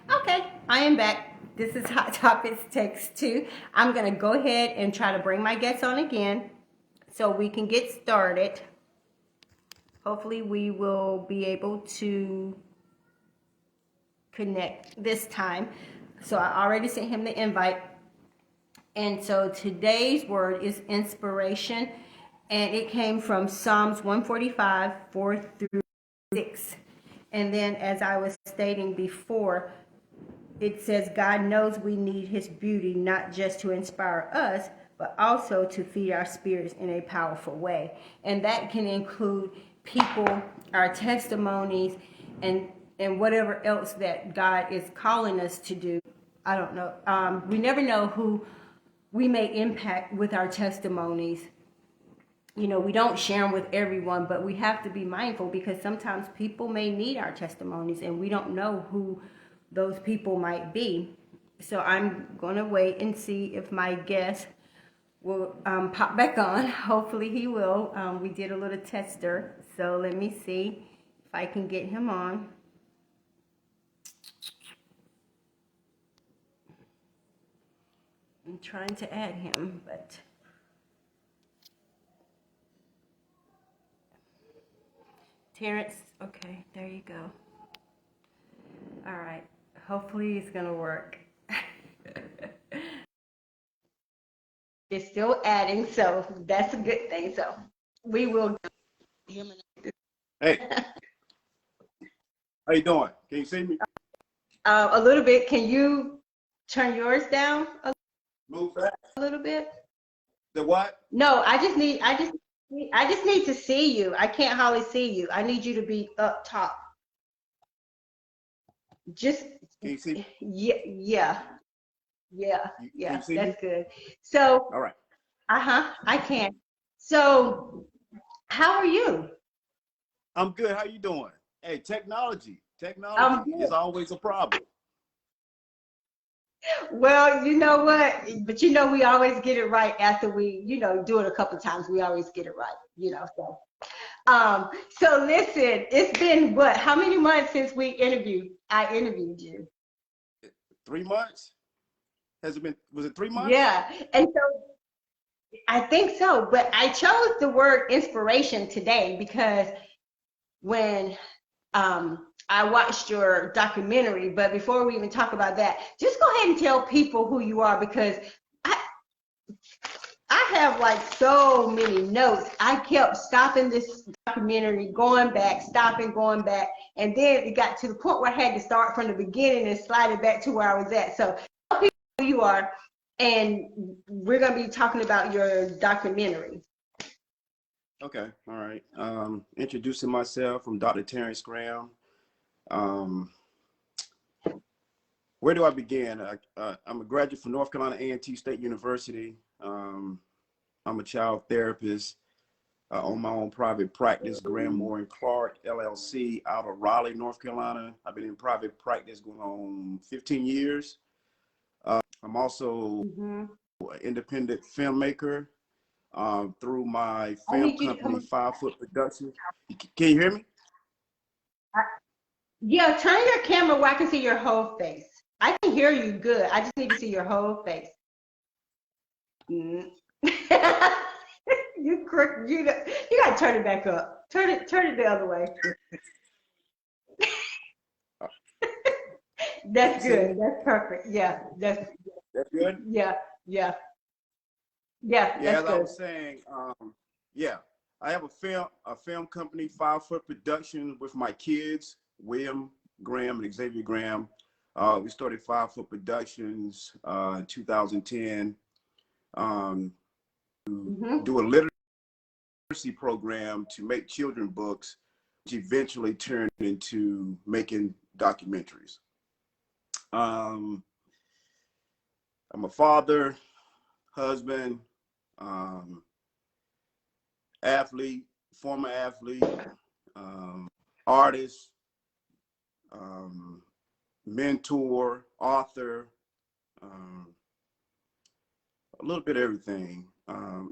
Okay, I am back. This is Hot Topics Text 2. I'm going to go ahead and try to bring my guests on again so we can get started. Hopefully, we will be able to connect this time. So, I already sent him the invite. And so, today's word is inspiration, and it came from Psalms 145, 4 through 6. And then, as I was stating before, it says God knows we need his beauty not just to inspire us, but also to feed our spirits in a powerful way. And that can include people, our testimonies, and whatever else that God is calling us to do. I don't know. We never know who we may impact with our testimonies. You know, we don't share them with everyone, but we have to be mindful because sometimes people may need our testimonies and we don't know who those people might be. So I'm going to wait and see if my guest will pop back on. Hopefully he will. We did a little tester, so let me see if I can get him on. I'm trying to add him, but Terrence, okay, there you go. All right, hopefully it's going to work. It's still adding, so that's a good thing. So we will. Hey, how you doing? Can you see me? A little bit. Can you turn yours down Move back. a little bit? The what? No, I just need to see you. I can't hardly see you. I need you to be up top. Just Can you see me? yeah, yeah, Can you yeah. see me? That's good. So, All right. I can. So, how are you? I'm good. How you doing? Hey, technology. I'm Technology is good. always a problem. Well, you know what? But you know, we always get it right after we, do it a couple of times. We always get it right, So, so listen, it's been what? How many months since I interviewed you? 3 months? Has it been? Was it 3 months? Yeah, and so I think so. But I chose the word inspiration today because when I watched your documentary, but before we even talk about that, just go ahead and tell people who you are because I I have like so many notes. I kept stopping this documentary, going back, stopping, going back, and then it got to the point where I had to start from the beginning and slide it back to where I was at. So tell people who you are, and we're gonna be talking about your documentary. Okay. All right. Introducing myself. I'm Dr. Terrence Graham. Um, where do I begin? I'm a graduate from North Carolina A&T State University. I'm a child therapist. I own my own private practice, Graham Moore and Clark LLC, out of Raleigh, North Carolina. I've been in private practice going on 15 years. I'm also Mm-hmm. an independent filmmaker through my I film need you to company, come. 5 Foot Productions. Can you hear me? Yeah, turn your camera where I can see your whole face. I can hear you good. I just need to see your whole face. Mm. You gotta turn it back up. Turn it the other way. Can you That's see me? good. That's perfect. Yeah, That's good? yeah, yeah, yeah. Yeah, That's as I good. was saying, yeah, I have a film company, 5 Foot Productions, with my kids, William Graham and Xavier Graham. We started 5 Foot Productions in 2010 um, to Hmm. do a literacy program to make children books, which eventually turned into making documentaries. Um, I'm a father, husband, um, athlete, former athlete, um, artist, um, mentor, author, um, a little bit of everything.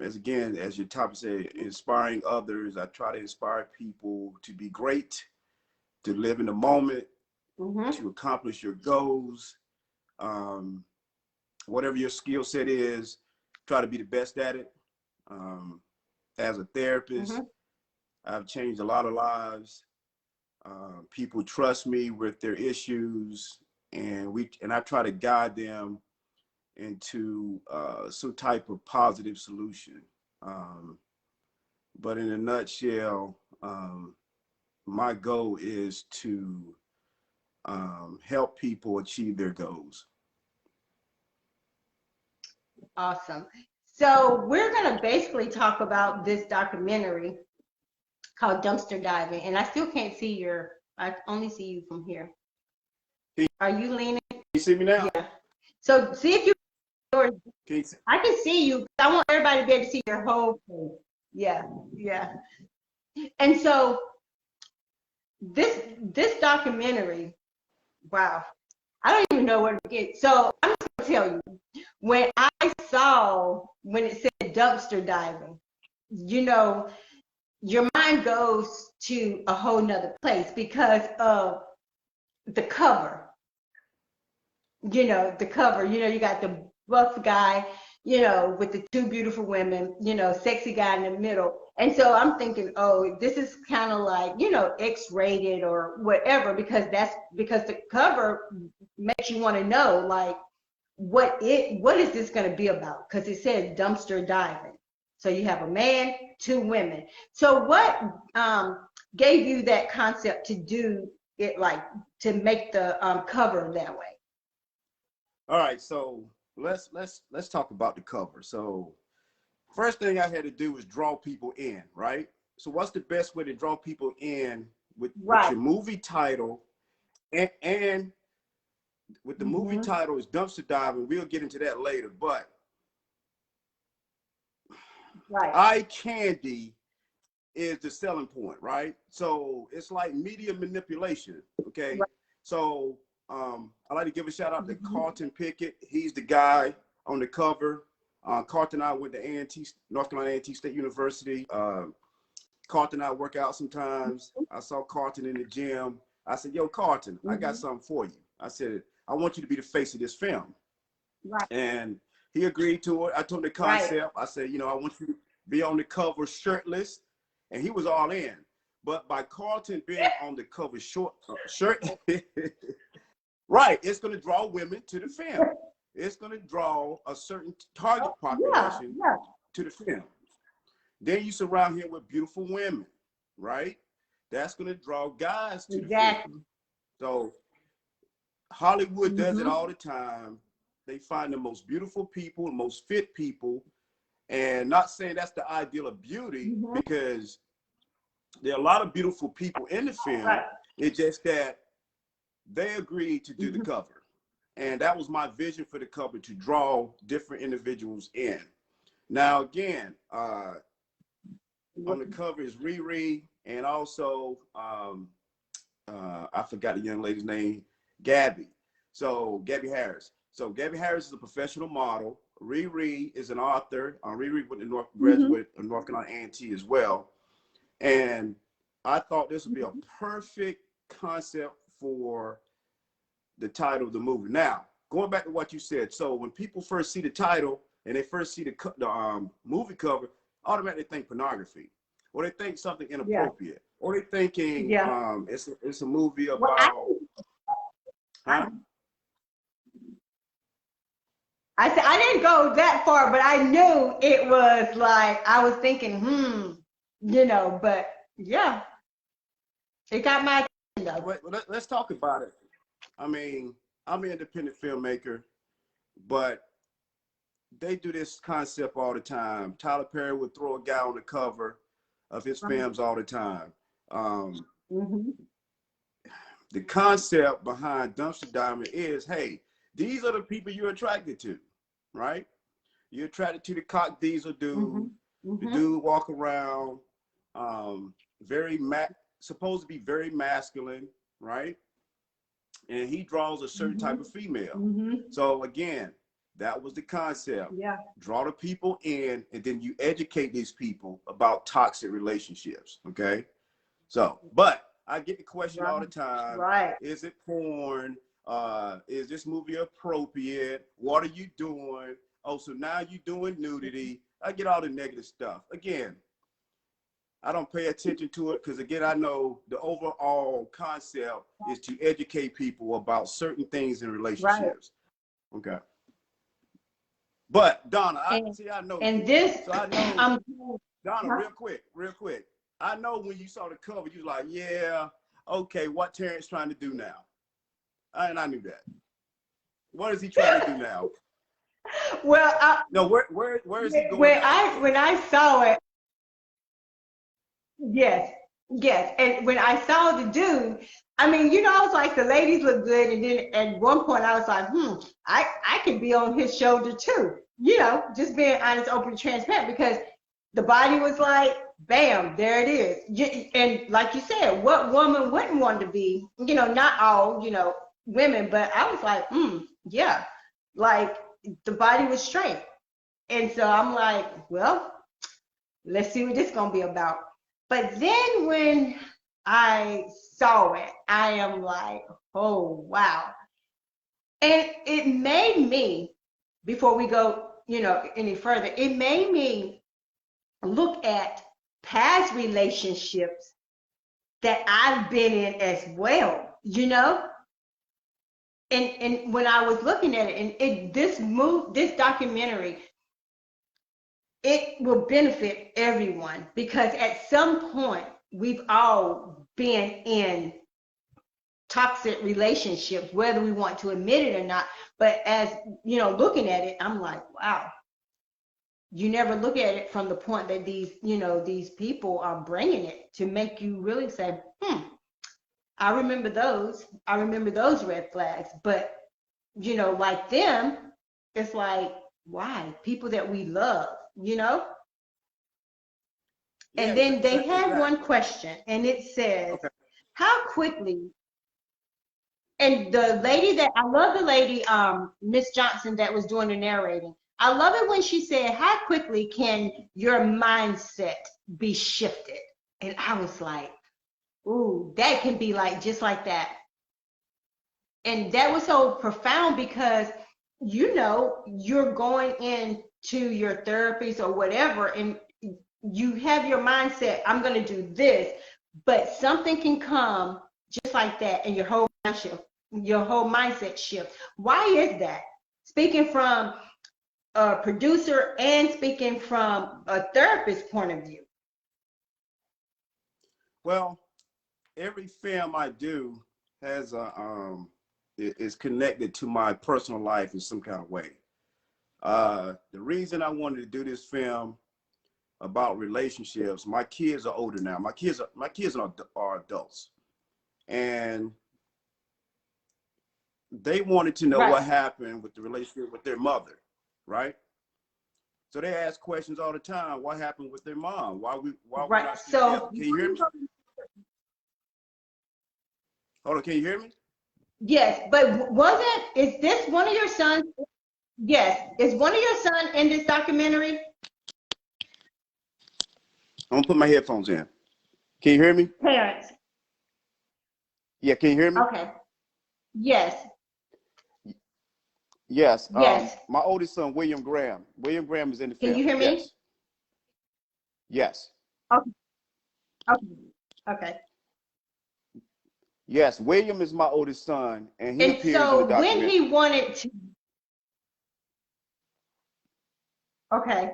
As your topic said, inspiring others. I try to inspire people to be great, to live in the moment, Mm-hmm. to accomplish your goals. Whatever your skill set is, try to be the best at it. As a therapist, Mm-hmm. I've changed a lot of lives. People trust me with their issues, and I try to guide them into some type of positive solution. But in a nutshell, my goal is to help people achieve their goals. Awesome. So we're going to basically talk about this documentary called Dumpster Diving, and I still can't see I only see you from here. Are you leaning? You see me now? Yeah. So see if you, Can you see? I can see you. I want everybody to be able to see your whole face. Yeah, yeah. And so this documentary, wow, I don't even know where to get. So I'm just gonna tell you, when it said dumpster diving, you know, your mind goes to a whole nother place because of the cover. The cover, you got the buff guy, with the two beautiful women, sexy guy in the middle. And so I'm thinking, oh, this is kind of like, X-rated or whatever, because the cover makes you want to know, like, what is this going to be about? Because it said dumpster diving. So you have a man, two women. So what gave you that concept to do it, like to make the cover that way? All right, so let's talk about the cover. So first thing I had to do was draw people in, right? So what's the best way to draw people in with Right. your movie title and with the movie title is Dumpster Diving. We'll get into that later, but Right. eye candy is the selling point, right? So it's like media manipulation, okay? Right. So I'd like to give a shout out to Carlton Pickett. He's the guy on the cover. Carlton and I went to A&T, North Carolina A&T State University. Carlton and I work out sometimes. I saw Carlton in the gym. I said, yo, Carlton, I got something for you. I said, I want you to be the face of this film. Right. And he agreed to it. I told him the concept. Right. I said, I want you to be on the cover shirtless. And he was all in. But by Carlton being on the cover shirt, right, it's going to draw women to the film. It's going to draw a certain target population to the film. Then you surround him with beautiful women, right? That's going to draw guys to the film. So Hollywood does it all the time. They find the most beautiful people, the most fit people. And not saying that's the ideal of beauty, because there are a lot of beautiful people in the film. Right. It's just that they agreed to do the cover. And that was my vision for the cover, to draw different individuals in. Now, again, on the cover is Riri, and also, I forgot the young lady's name, Gabby. So Gabby Harris. So Gabby Harris is a professional model. Riri is an author. Riri went to graduate of North Carolina A&T as well. And I thought this would be a perfect concept for the title of the movie. Now, going back to what you said, so when people first see the title and they first see the movie cover, automatically think pornography, or they think something inappropriate, or they thinking it's a movie about. I said I didn't go that far, but I knew it was like, I was thinking, but yeah, it got my attention though. Let's talk about it. I mean, I'm an independent filmmaker, but they do this concept all the time. Tyler Perry would throw a guy on the cover of his films all the time. The concept behind Dumpster Diving is, hey, these are the people you're attracted to, right? You're attracted to the cock diesel dude, the dude walk around, supposed to be very masculine, right? And he draws a certain type of female. So again, that was the concept. Yeah. Draw the people in, and then you educate these people about toxic relationships, okay? So, but I get the question Right. all the time. Right. Is it porn? Is this movie appropriate? What are you doing? Oh, so now you're doing nudity. I get all the negative stuff. Again, I don't pay attention to it because, again, I know the overall concept is to educate people about certain things in Right. relationships. Okay. But Donna, I And see, I know and you. this, So I know, I'm. Donna, real quick. I know when you saw the cover, you was like, yeah, okay, what Terrence trying to do now? And I knew that. What is he trying to do now? Well, No, where is he going now with when this? I saw it, yes, yes, and when I saw the dude, I mean, I was like, the ladies look good, and then at one point I was like, I could be on his shoulder too, just being honest, open, and transparent, because the body was like, bam, there it is. And like you said, what woman wouldn't want to be, not all, women, but I was like, yeah, like the body was straight. And so I'm like, well, let's see what this is going to be about. But then when I saw it, I am like, oh, wow. And it made me, before we go, any further, it made me look at past relationships that I've been in as well, And when I was looking at it, and this documentary, it will benefit everyone, because at some point we've all been in toxic relationships, whether we want to admit it or not. But as looking at it, I'm like, wow. You never look at it from the point that these people are bringing it to make you really say, I remember those. I remember those red flags. But like them, it's like, why? People that we love. Yeah, And then they had one exactly. question, and it says, Okay. how quickly, and I love the lady, Miss Johnson, that was doing the narrating. I love it when she said, how quickly can your mindset be shifted? And I was like, ooh, that can be like, just like that. And that was so profound, because, you're going into your therapies or whatever, and you have your mindset, I'm going to do this, but something can come just like that, and your whole mindset shift. Why is that? Speaking from a producer and speaking from a therapist point of view. Well, every film I do has is connected to my personal life in some kind of way. The reason I wanted to do this film about relationships, my kids are older now. My kids are adults, and they wanted to know what Right, happened with the relationship with their mother, right? So they ask questions all the time. What happened with their mom? Why we right. not still together? So, Can you hear me? Hold on, can you hear me? yes, but is this one of your sons? Yes, is one of your sons in this documentary? I'm gonna put my headphones in. Can you hear me? Parents. Yeah, can you hear me? Okay. Yes, Yes. yes. My oldest son, William Graham. William Graham is in the Can you film. hear me? Yes. Yes. Okay, okay, okay. Yes. William is my oldest son, and he And appears in the so when he documentary. wanted to, okay.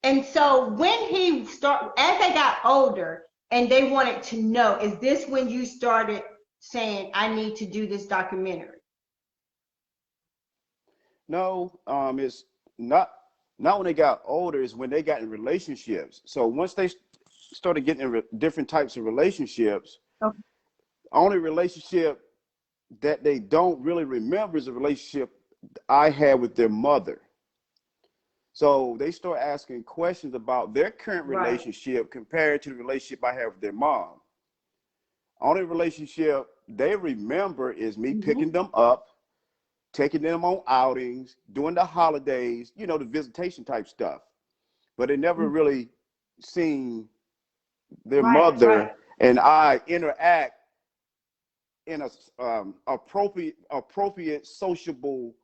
And so when as they got older and they wanted to know, is this when you started saying, I need to do this documentary? No, it's not when they got older. It's when they got in relationships. So once they started getting in different types of relationships, Okay. only relationship that they don't really remember is a relationship I had with their mother. So they start asking questions about their current Right. relationship compared to the relationship I have with their mom. Only relationship they remember is me Mm-hmm. picking them up, taking them on outings, doing the holidays, the visitation type stuff. But they never really seen their Right, right. mother and I interact in a appropriate sociable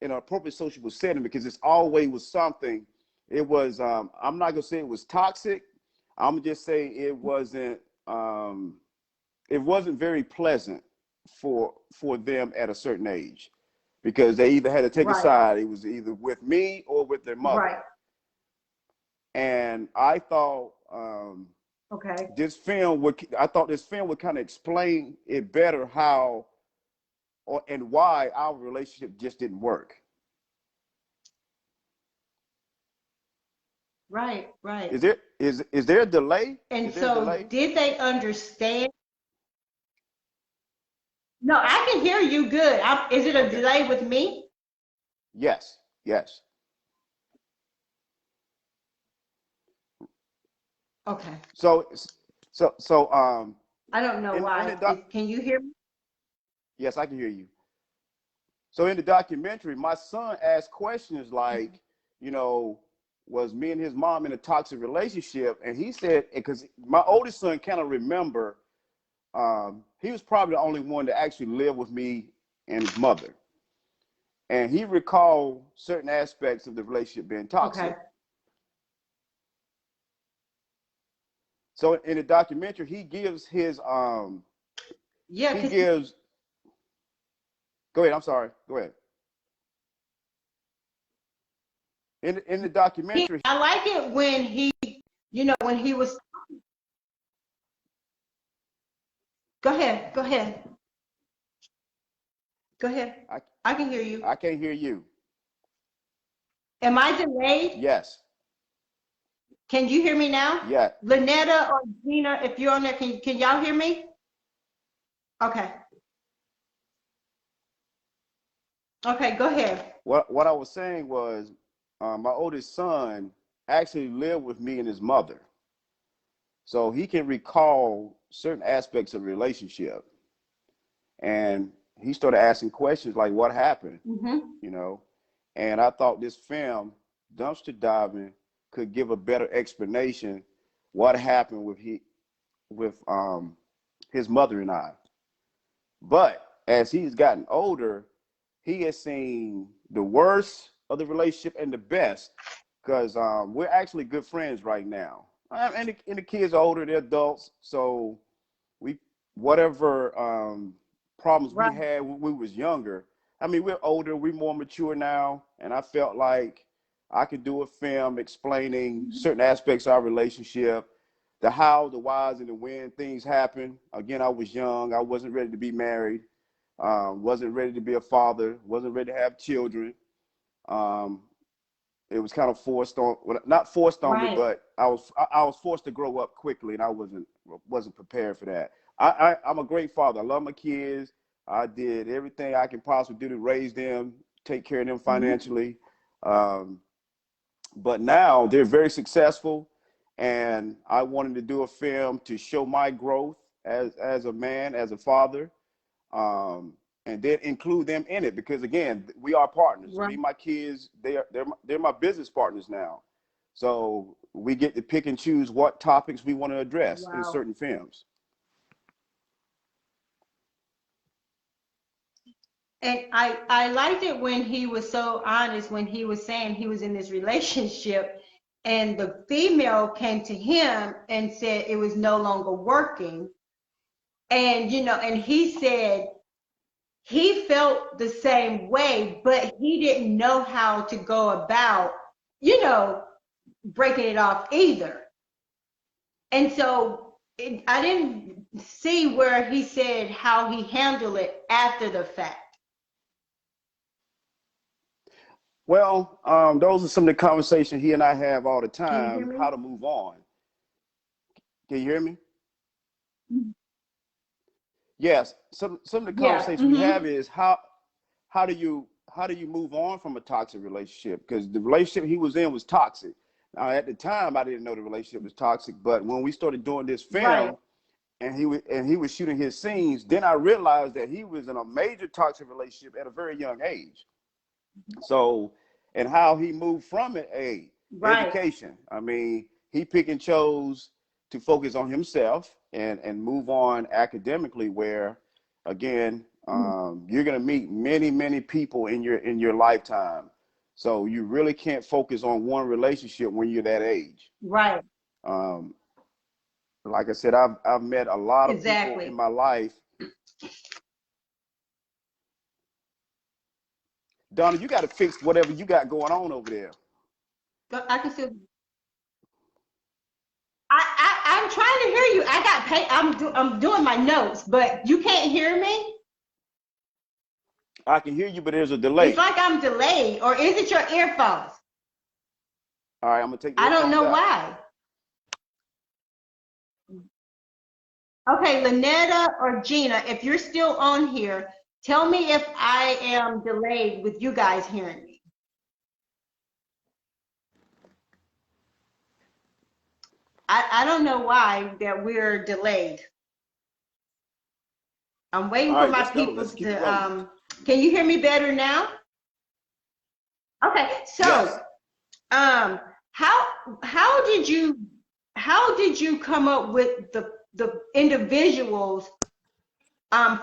in an appropriate sociable setting, because it's always was something. It was I'm not gonna say it was toxic. I'm gonna just say it wasn't very pleasant for them at a certain age, because they either had to take a Right. side. It was either with me or with their mother. Right. And I thought Okay. this film would kind of explain it better how and why our relationship just didn't work. Right. Right. Is there a delay? And Is there a so delay? did they understand? No, I can hear you good. Is it a Okay. delay with me? Yes. Yes. Okay. So I don't know in why. the doc, Can you hear me? yes, I can hear you. So in the documentary, my son asked questions like, you know, was me and his mom in a toxic relationship? And he said, because my oldest son kind of remember, he was probably the only one to actually live with me and his mother. And he recalled certain aspects of the relationship being toxic. Okay. So in the documentary, he gives Yeah, he because gives, go ahead, I'm sorry, go ahead. In the documentary, I like it when when he was. Go ahead. Go ahead. Go ahead. I, I can hear you. I can't hear you. Am I delayed? Yes. Can you hear me now? Yeah. Lynetta or Gina, if you're on there, can y'all hear me? Okay. Okay, go ahead. What I was saying was, my oldest son actually lived with me and his mother, so he can recall certain aspects of the relationship, and he started asking questions like, "What happened?" Mm-hmm. You know, and I thought this film, Dumpster Diving, could give a better explanation what happened with his mother and I. But as he's gotten older, he has seen the worst of the relationship and the best, because we're actually good friends right now. And the kids are older, they're adults, so we whatever problems we Right. had when we was younger. I mean, we're older, we're more mature now, and I felt like I could do a film explaining certain aspects of our relationship, the how, the whys, and the when things happen. Again, I was young, I wasn't ready to be married, wasn't ready to be a father, wasn't ready to have children. Um, it was kind of forced on, well, not forced on me, Right. but I was forced to grow up quickly, and I wasn't prepared for that. I'm a great father. I love my kids. I did everything I can possibly do to raise them, take care of them Mm-hmm. financially. Um, but now they're very successful, and I wanted to do a film to show my growth as a man, as a father, um, and then include them in it, because again, we are partners. Right. Me and my kids, they're my business partners now, so we get to pick and choose what topics we want to address in Wow. certain films. And I liked it when he was so honest when he was saying he was in this relationship and the female came to him and said it was no longer working. And and he said he felt the same way, but he didn't know how to go about, you know, breaking it off either. And so I didn't see where he said how he handled it after the fact. Well, those are some of the conversations he and I have all the Can you hear time, me? how to move on. Can you hear me? Yes. Some of the Yeah. conversations we Mm-hmm. have is how do you move on from a toxic relationship? Because the relationship he was in was toxic. Now, at the time, I didn't know the relationship was toxic, but when we started doing this Right. film, and he was shooting his scenes, then I realized that he was in a major toxic relationship at a very young age. So, and how he moved from it, Right. education. I mean, he pick and chose to focus on himself and move on academically, where again, you're going to meet many people in your lifetime. So you really can't focus on one relationship when you're that age. Right. Um, like I said, I've met a lot of people in Exactly. my life. Donna, you got to fix whatever you got going on over there. But I can still. I'm trying to hear you. I got pay. I'm doing my notes, but you can't hear me. I can hear you, but there's a It's delay. like I'm delayed, or is it your earphones? All right, I'm gonna take the I don't headphones know out. why. Okay, Lynetta or Gina, if you're still on here, tell me if I am delayed with you guys hearing me. I don't know why that we're delayed. I'm waiting All for right, my let's go. people Let's keep it rolling. to, can you hear me better now? Okay, so, Yes. um, how, how did you, how did you come up with the individuals,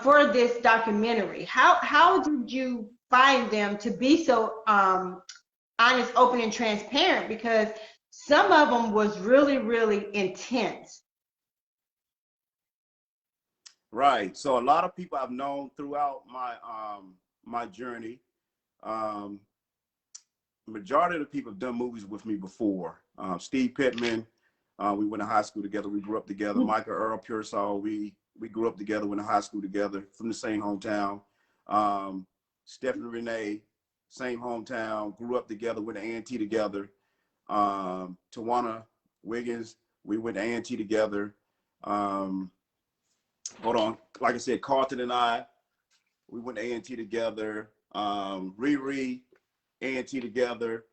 for this documentary? How did you find them to be so, honest, open, and transparent? Because some of them was really intense. Right. So a lot of people I've known throughout my journey. Um, Majority of the people have done movies with me before. Steve Pittman, we went to high school together. We grew up together. Michael Earl Pearsall, we grew up together. Went to high school together from the same hometown. Stephanie Renee, same hometown. Grew up together. Went to A&T together. Tawana Wiggins, we went to A&T together. Hold on. Like I said, Carlton and I, we went to A&T together. Riri, A&T together.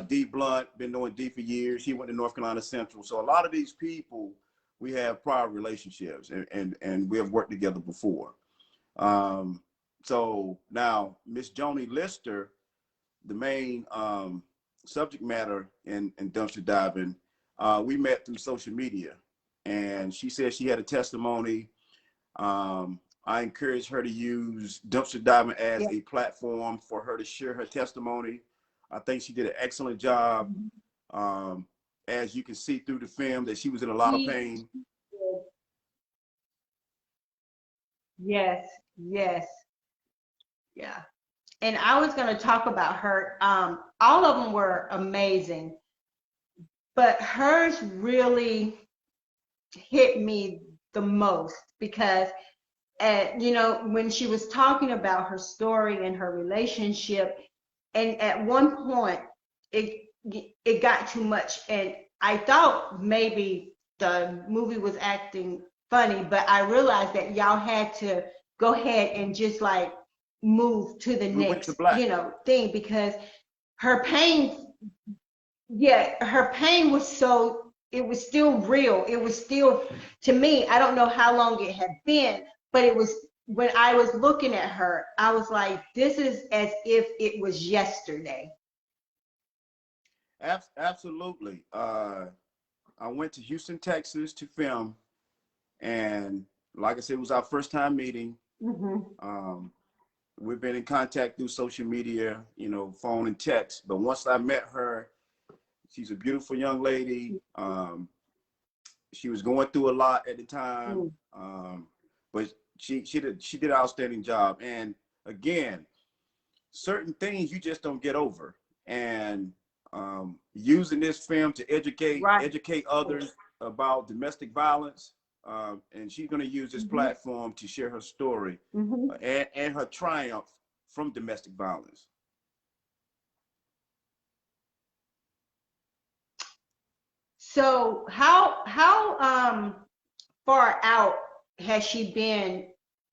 D Blunt, been knowing D for years. He went to North Carolina Central. So a lot of these people, we have prior relationships and we have worked together before. So now Miss Joni Lister, the main subject matter in dumpster diving, we met through social media. And she said she had a testimony. I encouraged her to use dumpster diving as a platform for her to share her testimony. I think she did an excellent job. As you can see through the film, that she was in a lot of pain. Yes, yes, yeah. And I was going to talk about her. All of them were amazing, but hers really hit me the most because, you know, when she was talking about her story and her relationship, and at one point it it got too much, and I thought maybe the movie was acting funny, but I realized that y'all had to go ahead and just like move to the We went to next, black. you know, thing, because her pain, yeah, her pain was so, it was still real. It was still, to me, I don't know how long it had been, but it was, when I was looking at her, I was like, this is as if it was yesterday. Absolutely. I went to Houston, Texas to film. And like I said, it was our first time meeting. We've been in contact through social media, you know, phone and text. But once I met her, she's a beautiful young lady. She was going through a lot at the time, but she did an outstanding job. And again, certain things you just don't get over. And using this film to educate others about domestic violence, and she's going to use this platform to share her story and her triumph from domestic violence. So how far out has she been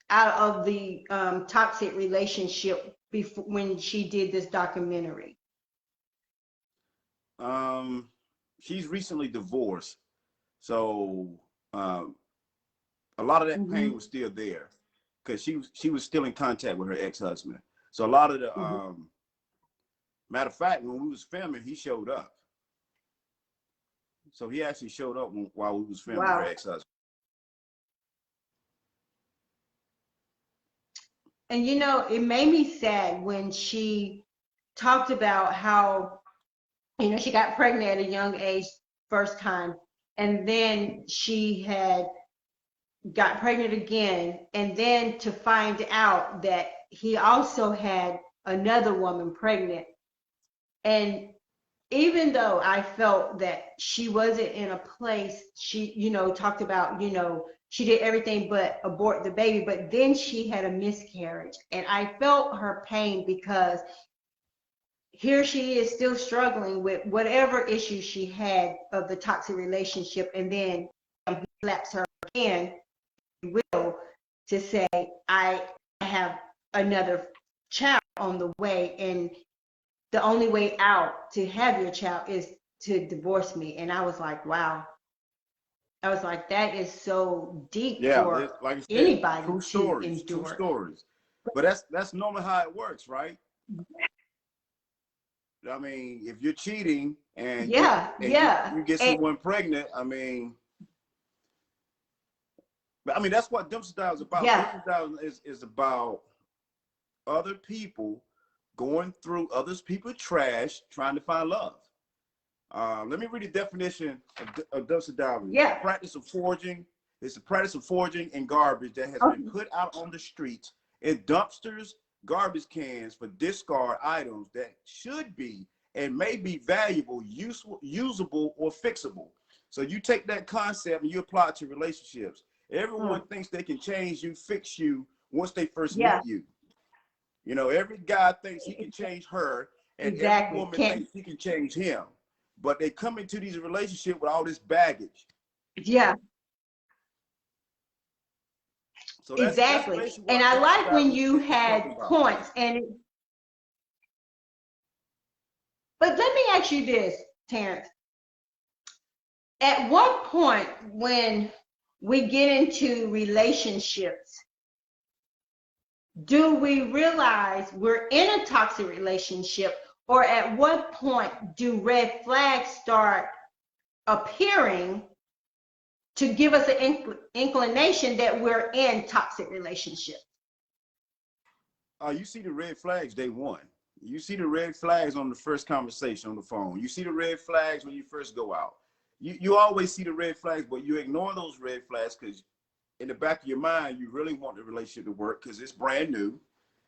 out of the toxic relationship before, when she did this documentary? She's recently divorced, so a lot of that pain was still there because she was still in contact with her ex-husband. So a lot of the matter of fact, when we was filming, he showed up. So he actually showed up while we was filming her Wow. ex-husband. And you know, it made me sad when she talked about how, you know, she got pregnant at a young age first time, and then she had got pregnant again, and then to find out that he also had another woman pregnant. And even though I felt that she wasn't in a place, she, you know, talked about, you know, she did everything but abort the baby, but then she had a miscarriage. And I felt her pain because here she is still struggling with whatever issues she had of the toxic relationship. And then he slaps her again, will, to say, I have another child on the way, and the only way out to have your child is to divorce me. And I was like, wow. I was like, that is so deep Yeah, for like I said, anybody true to stories, true endure. stories. But that's normally how it works, right? I mean, if you're cheating and Yeah, yeah. you get And someone pregnant, that's what Dumpster Dive is about. yeah, Dumpster Dive is about other people going through others people's trash trying to find love. Let me read the definition of dumpster diving. yeah. Practice of foraging. It's the practice of foraging in garbage that has been Okay. put out on the streets in dumpsters, garbage cans for discard items that should be and may be valuable, usable, or fixable. So you take that concept and you apply it to relationships. Everyone thinks they can change you, fix you once they first Yeah, meet you. You know, every guy thinks he can change her, and every exactly. woman Can't, thinks he can change him. But they come into these relationships with all this baggage. yeah, So that's exactly. basically And what I dumpster like when diving you is talking had about. points. But let me ask you this, Terrence. At what point when we get into relationships, do we realize we're in a toxic relationship, or at what point do red flags start appearing to give us an inclination that we're in toxic relationships? You see the red flags day one. You see the red flags on the first conversation on the phone. You see the red flags when you first go out. You always see the red flags, but you ignore those red flags because in the back of your mind, you really want the relationship to work because it's brand new.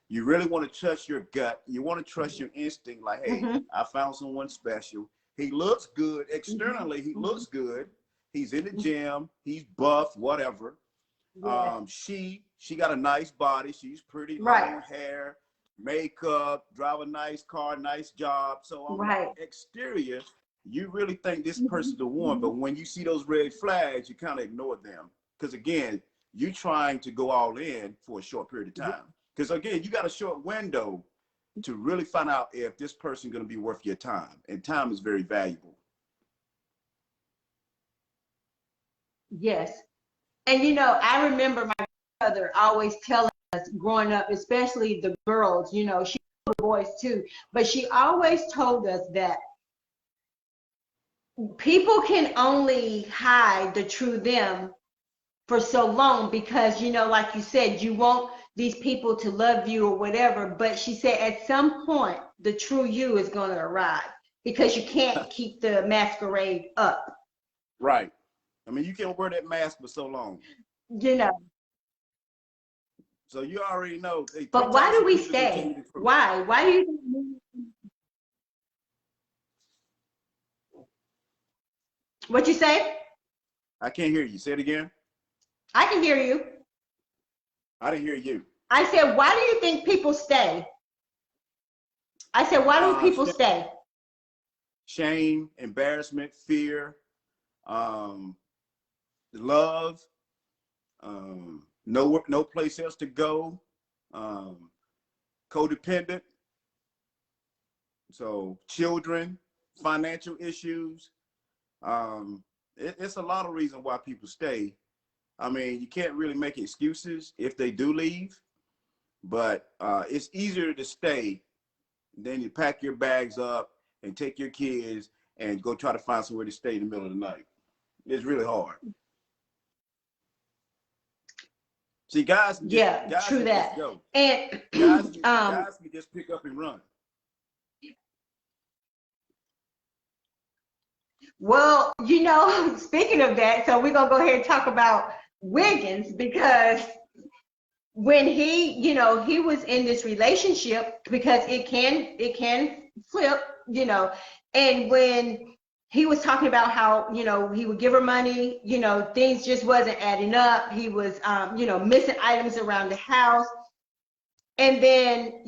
You really want to trust your gut. You want to trust your instinct. Like, hey, Mm-hmm. I found someone special. He looks good. Mm-hmm. Externally, he Mm-hmm. looks good. He's in the gym. He's buff, whatever. Yes. She got a nice body. She's pretty, Right. long hair, makeup, drive a nice car, nice job. So on Right. the exterior, you really think this Mm-hmm. person's the one. Mm-hmm. But when you see those red flags, you kind of ignore them. Because again, you're trying to go all in for a short period of time. Because again, you got a short window to really find out if this person is going to be worth your time. And time is very valuable. Yes. And you know, I remember my mother always telling us growing up, especially the girls, you know, she told the boys too, but she always told us that people can only hide the true them for so long because, you know, like you said, you want these people to love you or whatever, but she said at some point the true you is going to arrive because you can't keep the masquerade up, Right. I mean, you can't wear that mask for so long. you know. So you already know, hey, three But why types do of we people are going to tell you stay? the truth. Why do you, what you say? I can't hear you. Say it again. I can hear you. I didn't hear you. I said, why do you think people stay? I said, why do people stay? Shame, embarrassment, fear, um, love, no place else to go, codependent. So children, financial issues. It's a lot of reasons why people stay. I mean, you can't really make excuses if they do leave, but it's easier to stay than you pack your bags up and take your kids and go try to find somewhere to stay in the middle of the night. It's really hard. See, Yeah, guys true can just that. go. And Guys can just pick up and run. well, speaking of that, so we're gonna go ahead and talk about Wiggins, because when he was in this relationship, because it can flip, and when he was talking about how, he would give her money, things just wasn't adding up. He was, missing items around the house. And then,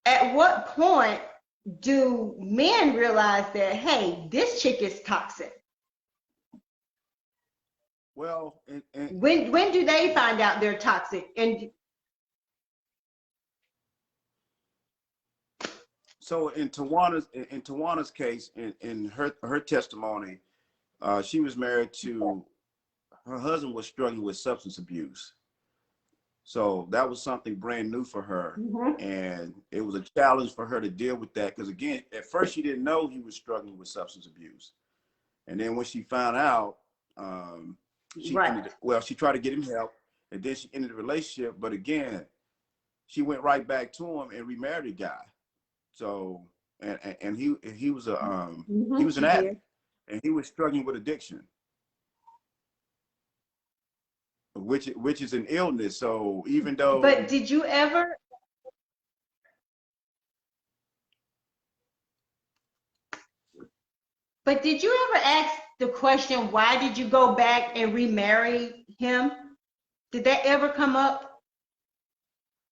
at what point do men realize that, hey, this chick is toxic? Well, When do they find out they're toxic? And so in Tawana's case, in her testimony, she was married to, her husband was struggling with substance abuse. So that was something brand new for her. And it was a challenge for her to deal with that. Because again, at first she didn't know he was struggling with substance abuse. And then when she found out, she tried to get him help, and then she ended the relationship. But again, she went right back to him and remarried the guy. So, and he was he was an addict, and he was struggling with addiction, which is an illness. So even though, but did you ever ask the question, why did you go back and remarry him? Did that ever come up?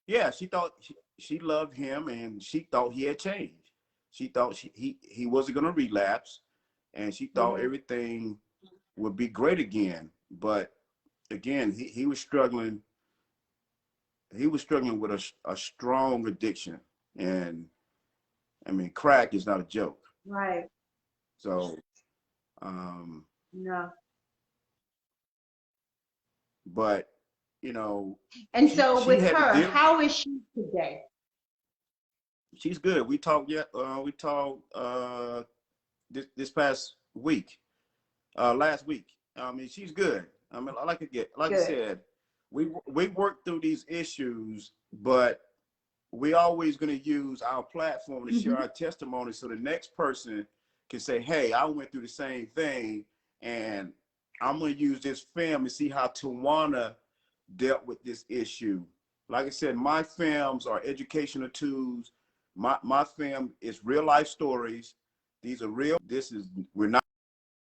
yeah, she thought she loved him, and she thought he had changed. She thought he wasn't going to relapse, and she thought everything would be great again. But again, he was struggling. He was struggling with a strong addiction, and I mean, crack is not a joke. Right. So, No. but And so she with had to her, deal. how is she today? She's good. We talked this past week, last week. I mean, she's good. I mean, like I Good. said, we worked through these issues, but we always going to use our platform to share our testimony, so the next person can say, "Hey, I went through the same thing, and I'm going to use this film to see how Tawana dealt with this issue." Like I said, my films are educational tools. My film is real life stories. These are real. We're not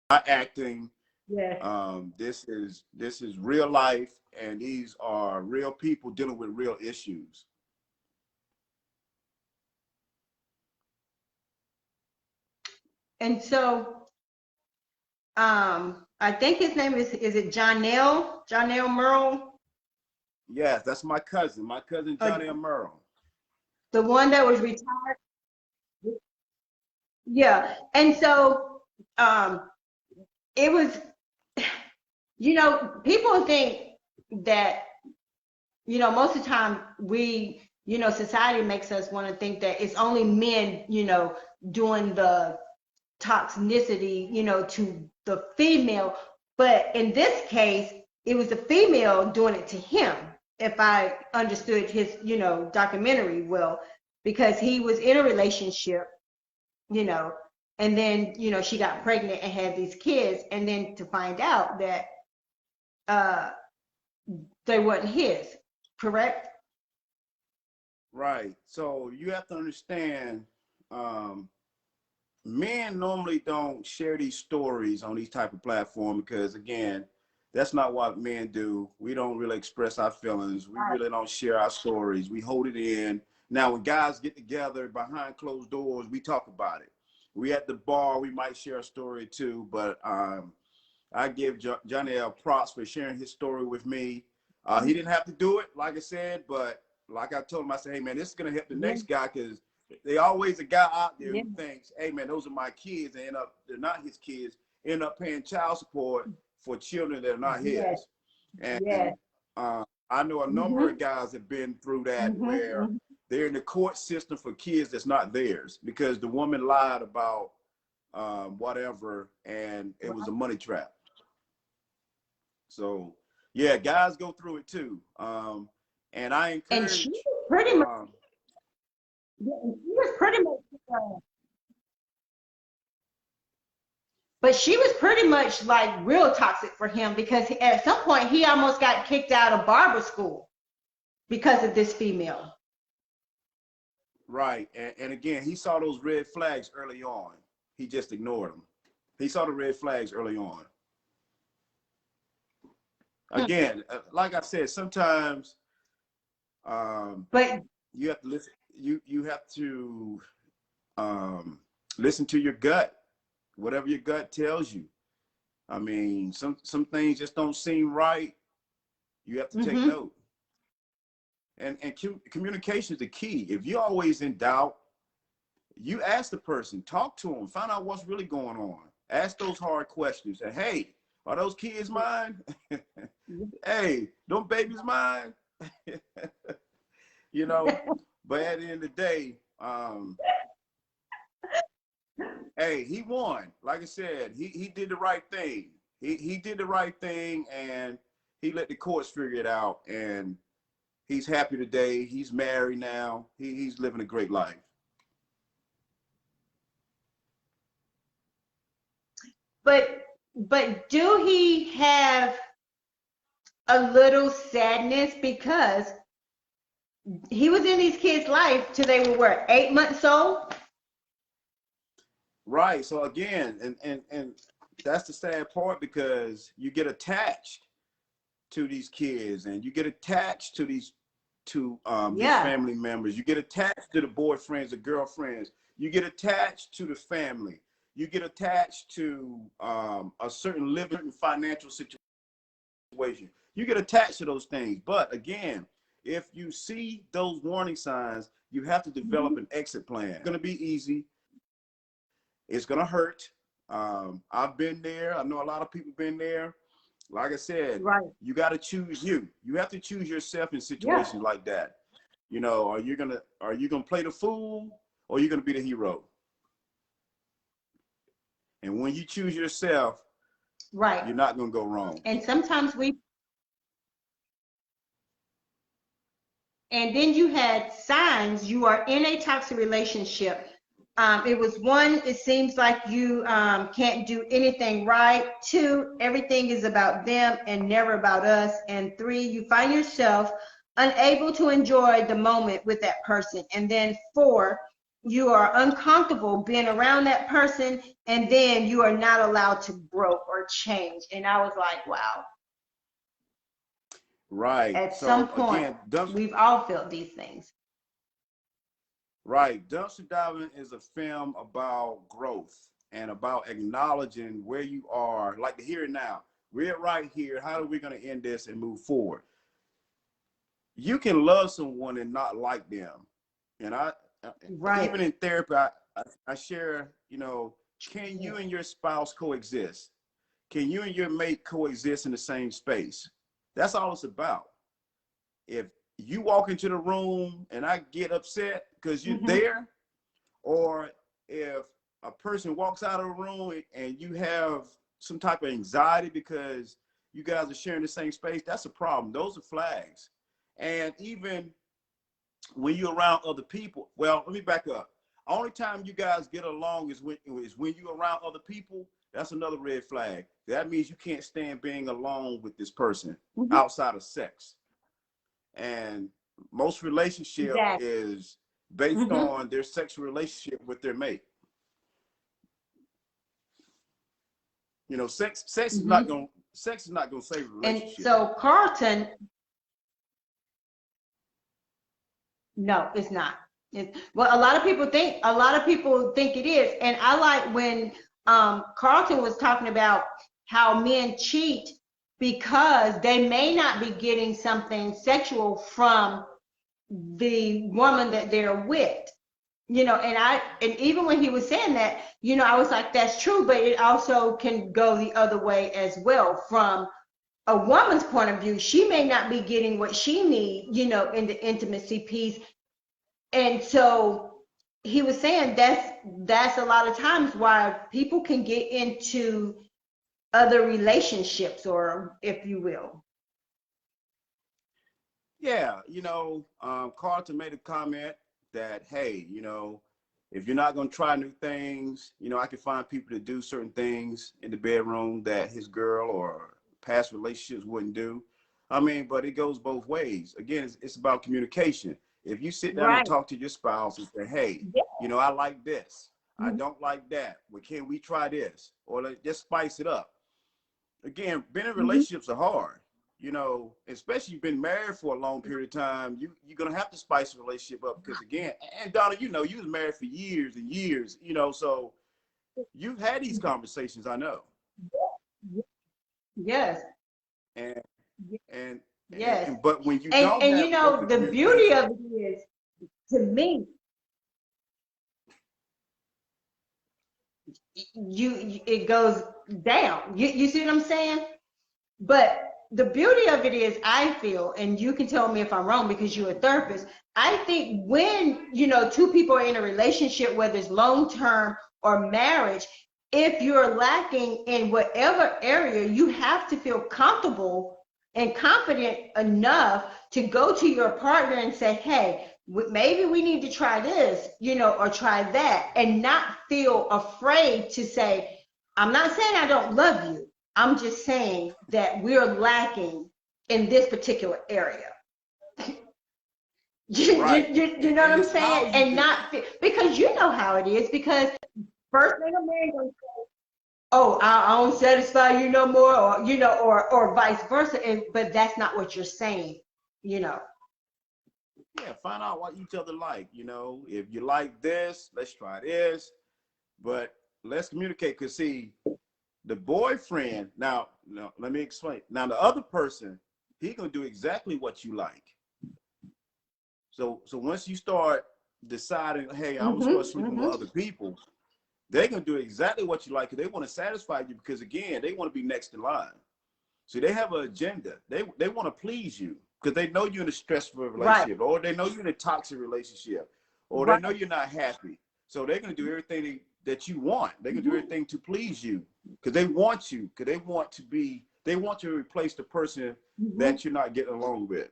acting. Yes. This is real life, and these are real people dealing with real issues. And so, I think his name is it Jonell Merle? Yes, that's my cousin Johnny Merle. The one that was retired? Yeah. And so, it was, people think that, most of the time society makes us want to think that it's only men, doing the toxicity, to the female. But in this case, it was the female doing it to him, if I understood his, documentary well, because he was in a relationship, and then, she got pregnant and had these kids, and then to find out that they weren't his, correct? Right. So you have to understand, men normally don't share these stories on these type of platform, because again, that's not what men do. We don't really express our feelings. We really don't share our stories. We hold it in. Now, when guys get together behind closed doors, we talk about it. We at the bar, we might share a story too, but I give Johnny L props for sharing his story with me. He didn't have to do it, like I said, but like I told him, I said, hey man, this is gonna help the next guy, because they always a guy out there who thinks, hey man, those are my kids, and they're not his kids, end up paying child support for children that are not his. And I know a number of guys have been through that, where they're in the court system for kids that's not theirs because the woman lied about whatever, and it was a money trap. So yeah, guys go through it too. And I And she encourage, was pretty much, um, uh, but she was pretty much like real toxic for him, because at some point he almost got kicked out of barber school because of this female. right. And again, he saw those red flags early on. He just ignored them. He saw the red flags early on. Again, like I said, sometimes But you have to listen. You have to listen to your gut, whatever your gut tells you. I mean, some things just don't seem right. You have to take note. And communication is the key. If you're always in doubt, you ask the person, talk to them, find out what's really going on. Ask those hard questions. And hey, are those kids mine? Hey, them babies mine? You know, but at the end of the day, hey, he won. Like I said, he did the right thing. He did the right thing, and he let the courts figure it out. And he's happy today. He's married now. He's living a great life. but do he have a little sadness, because he was in these kids' life till they were what, 8 months old? Right. So again, and that's the sad part, because you get attached to these kids, and you get attached to these family members. You get attached to the boyfriends, the girlfriends. You get attached to the family. You get attached to a certain living financial situation. You get attached to those things. But again, if you see those warning signs, you have to develop an exit plan. It's going to be easy. It's going to hurt. I've been there. I know a lot of people been there. Like I said, you got to choose you. You have to choose yourself in situations like that. You know, are you gonna play the fool, or are you gonna be the hero? And when you choose yourself, you're not gonna go wrong. And sometimes and then you had signs you are in a toxic relationship. It was 1, it seems like you can't do anything right. 2, everything is about them and never about us. And 3, you find yourself unable to enjoy the moment with that person. And then 4, you are uncomfortable being around that person, and then you are not allowed to grow or change. And I was like, wow. Right. At some point, we've all felt these things. Right. Dumpster Diving is a film about growth and about acknowledging where you are, like the here and now. We're right here. How are we going to end this and move forward? You can love someone and not like them. And even in therapy, I share, you know, can you and your spouse coexist? Can you and your mate coexist in the same space? That's all it's about. If you walk into the room and I get upset because you're there, or if a person walks out of the room and you have some type of anxiety because you guys are sharing the same space, that's a problem. Those are flags. And even when you're around other people, well, let me back up. Only time you guys get along is when you're around other people. That's another red flag. That means you can't stand being alone with this person outside of sex. And most relationship is based on their sexual relationship with their mate. You know, sex is not gonna save a relationship. And so Carlton, no, it's not. Well, a lot of people think it is. And I like when Carlton was talking about how men cheat because they may not be getting something sexual from the woman that they're with. You know, and even when he was saying that, you know, I was like, that's true, but it also can go the other way as well. From a woman's point of view, she may not be getting what she needs, you know, in the intimacy piece, And so he was saying that's a lot of times why people can get into other relationships, or if you will. Yeah, Carlton made a comment that, hey, if you're not going to try new things, I can find people to do certain things in the bedroom that his girl or past relationships wouldn't do. I mean, but it goes both ways. Again, it's about communication. If you sit down and Right. talk to your spouse and say, hey, Yeah. I like this, I Mhm. don't like that. Well, can we try this? Or just spice it up. Again, being in Mhm. relationships are hard. Especially you've been married for a long period of time, you're gonna have to spice the relationship up because again, and Donna, you was married for years and years, so you've had these conversations, I know. Yes. And and Yes. but when you And don't have open the beauty communication, of it is, to me, it goes down. You see what I'm saying? But the beauty of it is, I feel, and you can tell me if I'm wrong because you're a therapist, I think when, two people are in a relationship, whether it's long term or marriage, if you're lacking in whatever area, you have to feel comfortable and confident enough to go to your partner and say, hey, maybe we need to try this, or try that, and not feel afraid to say, I'm not saying I don't love you. I'm just saying that we're lacking in this particular area. right? You And, know what and I'm it's how saying? you And can. not because you know how it is. Because first thing a man gonna say, "Oh, I don't satisfy you no more," or or vice versa. But that's not what you're saying. You know. Yeah, find out what each other like. If you like this, let's try this. But let's communicate. Cause see, the boyfriend, now, let me explain. Now the other person, he gonna do exactly what you like. So once you start deciding, hey, I'm gonna start Mm-hmm. sleeping with Mm-hmm. other people, they're gonna do exactly what you like because they want to satisfy you because again, they want to be next in line. So they have an agenda. They want to please you because they know you're in a stressful Right. relationship, or they know you're in a toxic relationship, or they know Right. you're not happy. So they're gonna do everything that you want. They're gonna do Mm-hmm. everything to please you because they want you, because they want you to replace the person Mm-hmm. that you're not getting along with.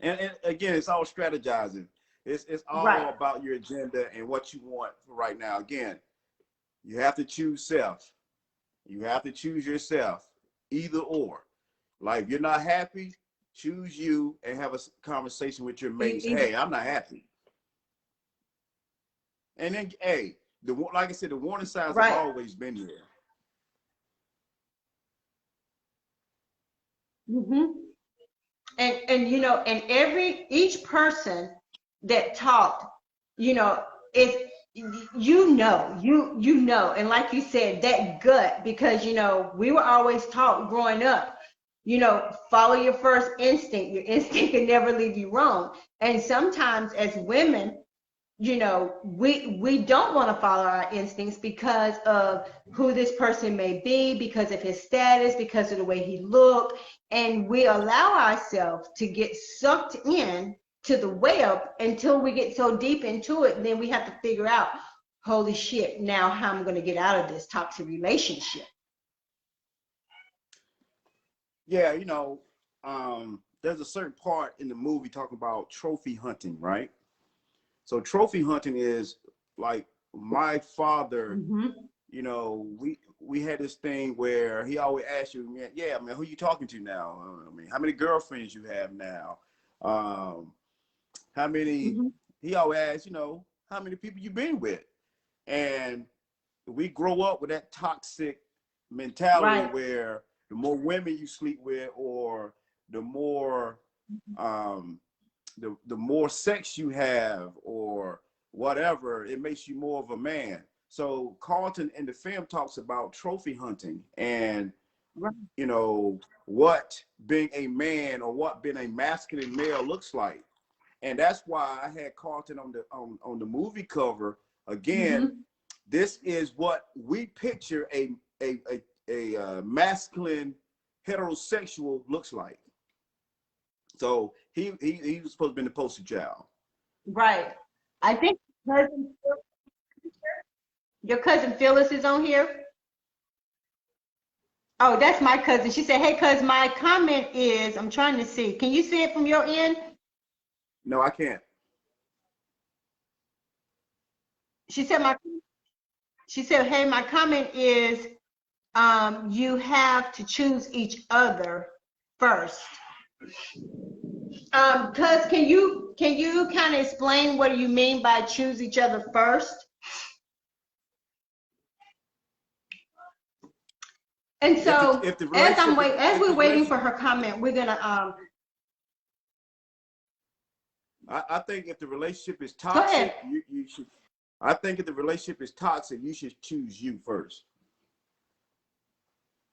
And again, it's all strategizing. It's Right. all about your agenda and what you want for right now. Again, you have to choose self. You have to choose yourself, either or. Like, if you're not happy, choose you and have a conversation with your mates. Hey, I'm not happy. And then, hey, like I said, the warning signs have Right. always been there. Mm-hmm. And each person that talked, you know is, and like you said, that gut, because we were always taught growing up, follow your first instinct. Your instinct can never leave you wrong. And sometimes as women, we don't want to follow our instincts because of who this person may be, because of his status, because of the way he looked, and we allow ourselves to get sucked in to the web until we get so deep into it, and then we have to figure out, holy shit, now how I'm going to get out of this toxic relationship. Yeah, there's a certain part in the movie talking about trophy hunting, right? So trophy hunting is like my father, Mm-hmm. we had this thing where he always asked you, yeah, man, who you talking to now? I mean, how many girlfriends you have now? Um, how many? Mm-hmm. He always asks, how many people you been with? And we grow up with that toxic mentality Right. where the more women you sleep with, or the more um, the more sex you have, or whatever, it makes you more of a man. So Carlton in the film talks about trophy hunting and Right. what being a man or what being a masculine male looks like. And that's why I had Carlton on the movie cover. Again, Mm-hmm. this is what we picture a masculine heterosexual looks like. So he was supposed to be the poster child. Right. I think cousin, your cousin Phyllis is on here. Oh, that's my cousin. She said, "Hey, cuz my comment is, I'm trying to see. Can you see it from your end?" No, I can't. She said, "Hey, my comment is, you have to choose each other first." Cuz, can you kind of explain what you mean by choose each other first? And so, If the relationship is as if we're the waiting relationship for her comment, we're gonna I think if the relationship is go ahead. toxic, you should. I think if the relationship is toxic, you should choose you first.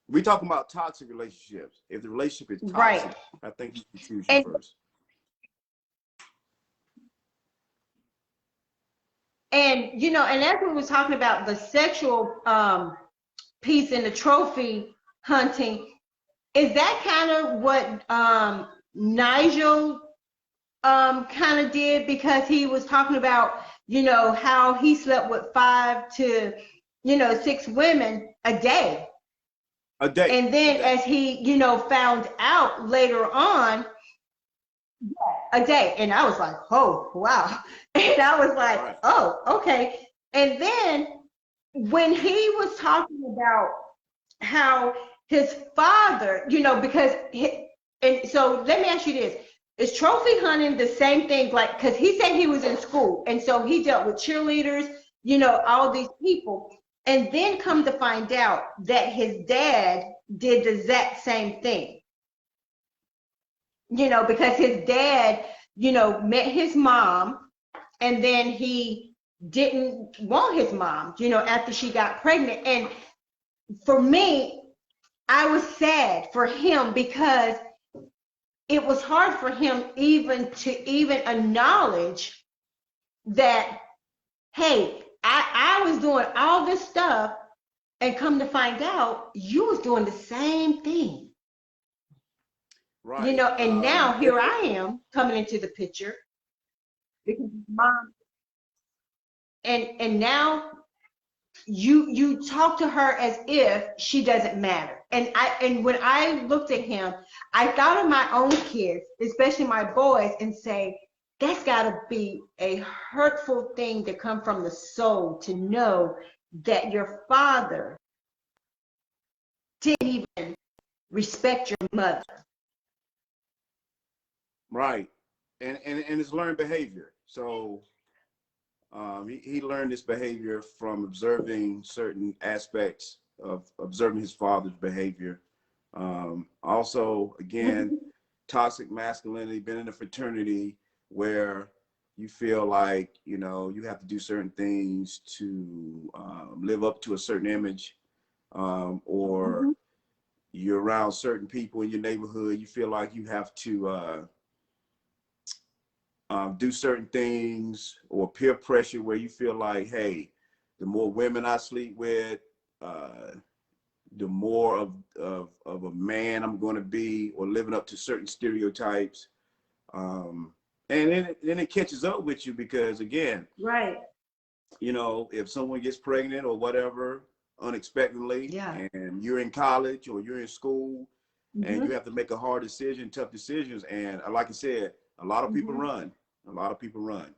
We talking about toxic relationships. If the relationship is Right. toxic, I think you should choose you And first. and as we was talking about the sexual piece in the trophy hunting, is that kind of what Nigel kind of did, because he was talking about, how he slept with 5 to 6 women a day. A day, And a then day. as he, found out later on, a day. And I was like, oh, wow. And I was like, Right, oh, okay. And then when he was talking about how his father, because and so let me ask you this. Is trophy hunting the same thing? Like, because he said he was in school, and so he dealt with cheerleaders, all these people. And then come to find out that his dad did the exact same thing, because his dad, met his mom, and then he didn't want his mom, after she got pregnant. And for me, I was sad for him, because it was hard for him even acknowledge that, hey, I was doing all this stuff, and come to find out you was doing the same thing. right. And now here I am coming into the picture, because mom, and now you talk to her as if she doesn't matter. And when I looked at him, I thought of my own kids, especially my boys, and say, that's got to be a hurtful thing to come from the soul, to know that your father didn't even respect your mother. Right, and it's learned behavior. So he learned this behavior from observing certain aspects of observing his father's behavior. Also, again, toxic masculinity, been in a fraternity where you feel like, you have to do certain things to live up to a certain image, or Mm-hmm. you're around certain people in your neighborhood, you feel like you have to do certain things, or peer pressure where you feel like, hey, the more women I sleep with, uh, the more of a man I'm going to be, or living up to certain stereotypes. Um, and then it catches up with you, because again, Right. if someone gets pregnant or whatever unexpectedly, Yeah. and you're in college or you're in school, and you Mm-hmm. have to make a hard decision, tough decisions. And like I said, a lot of people Mm-hmm. run. A lot of people run.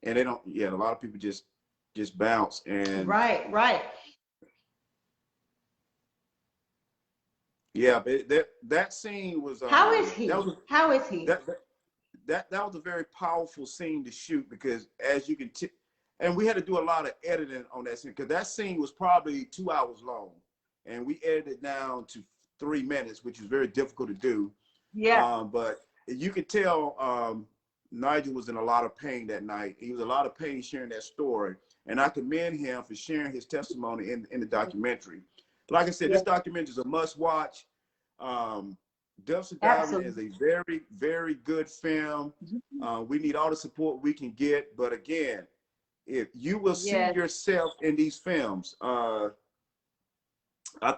And they don't, yeah, a lot of people just bounce. And Right. Right. yeah, but that scene was How is that he? was How is he? that that was a very powerful scene to shoot, because as you can and we had to do a lot of editing on that scene, because that scene was probably 2 hours long, and we edited it down to 3 minutes, which is very difficult to do. Yeah. But you could tell Nigel was in a lot of pain that night. He was in a lot of pain sharing that story, and I commend him for sharing his testimony in the documentary. Like I said, Yeah. this documentary is a must watch. Um, Dumpster Diving is Absolutely. a very, very good film. We need all the support we can get. But again, if you will see Yes. yourself in these films, I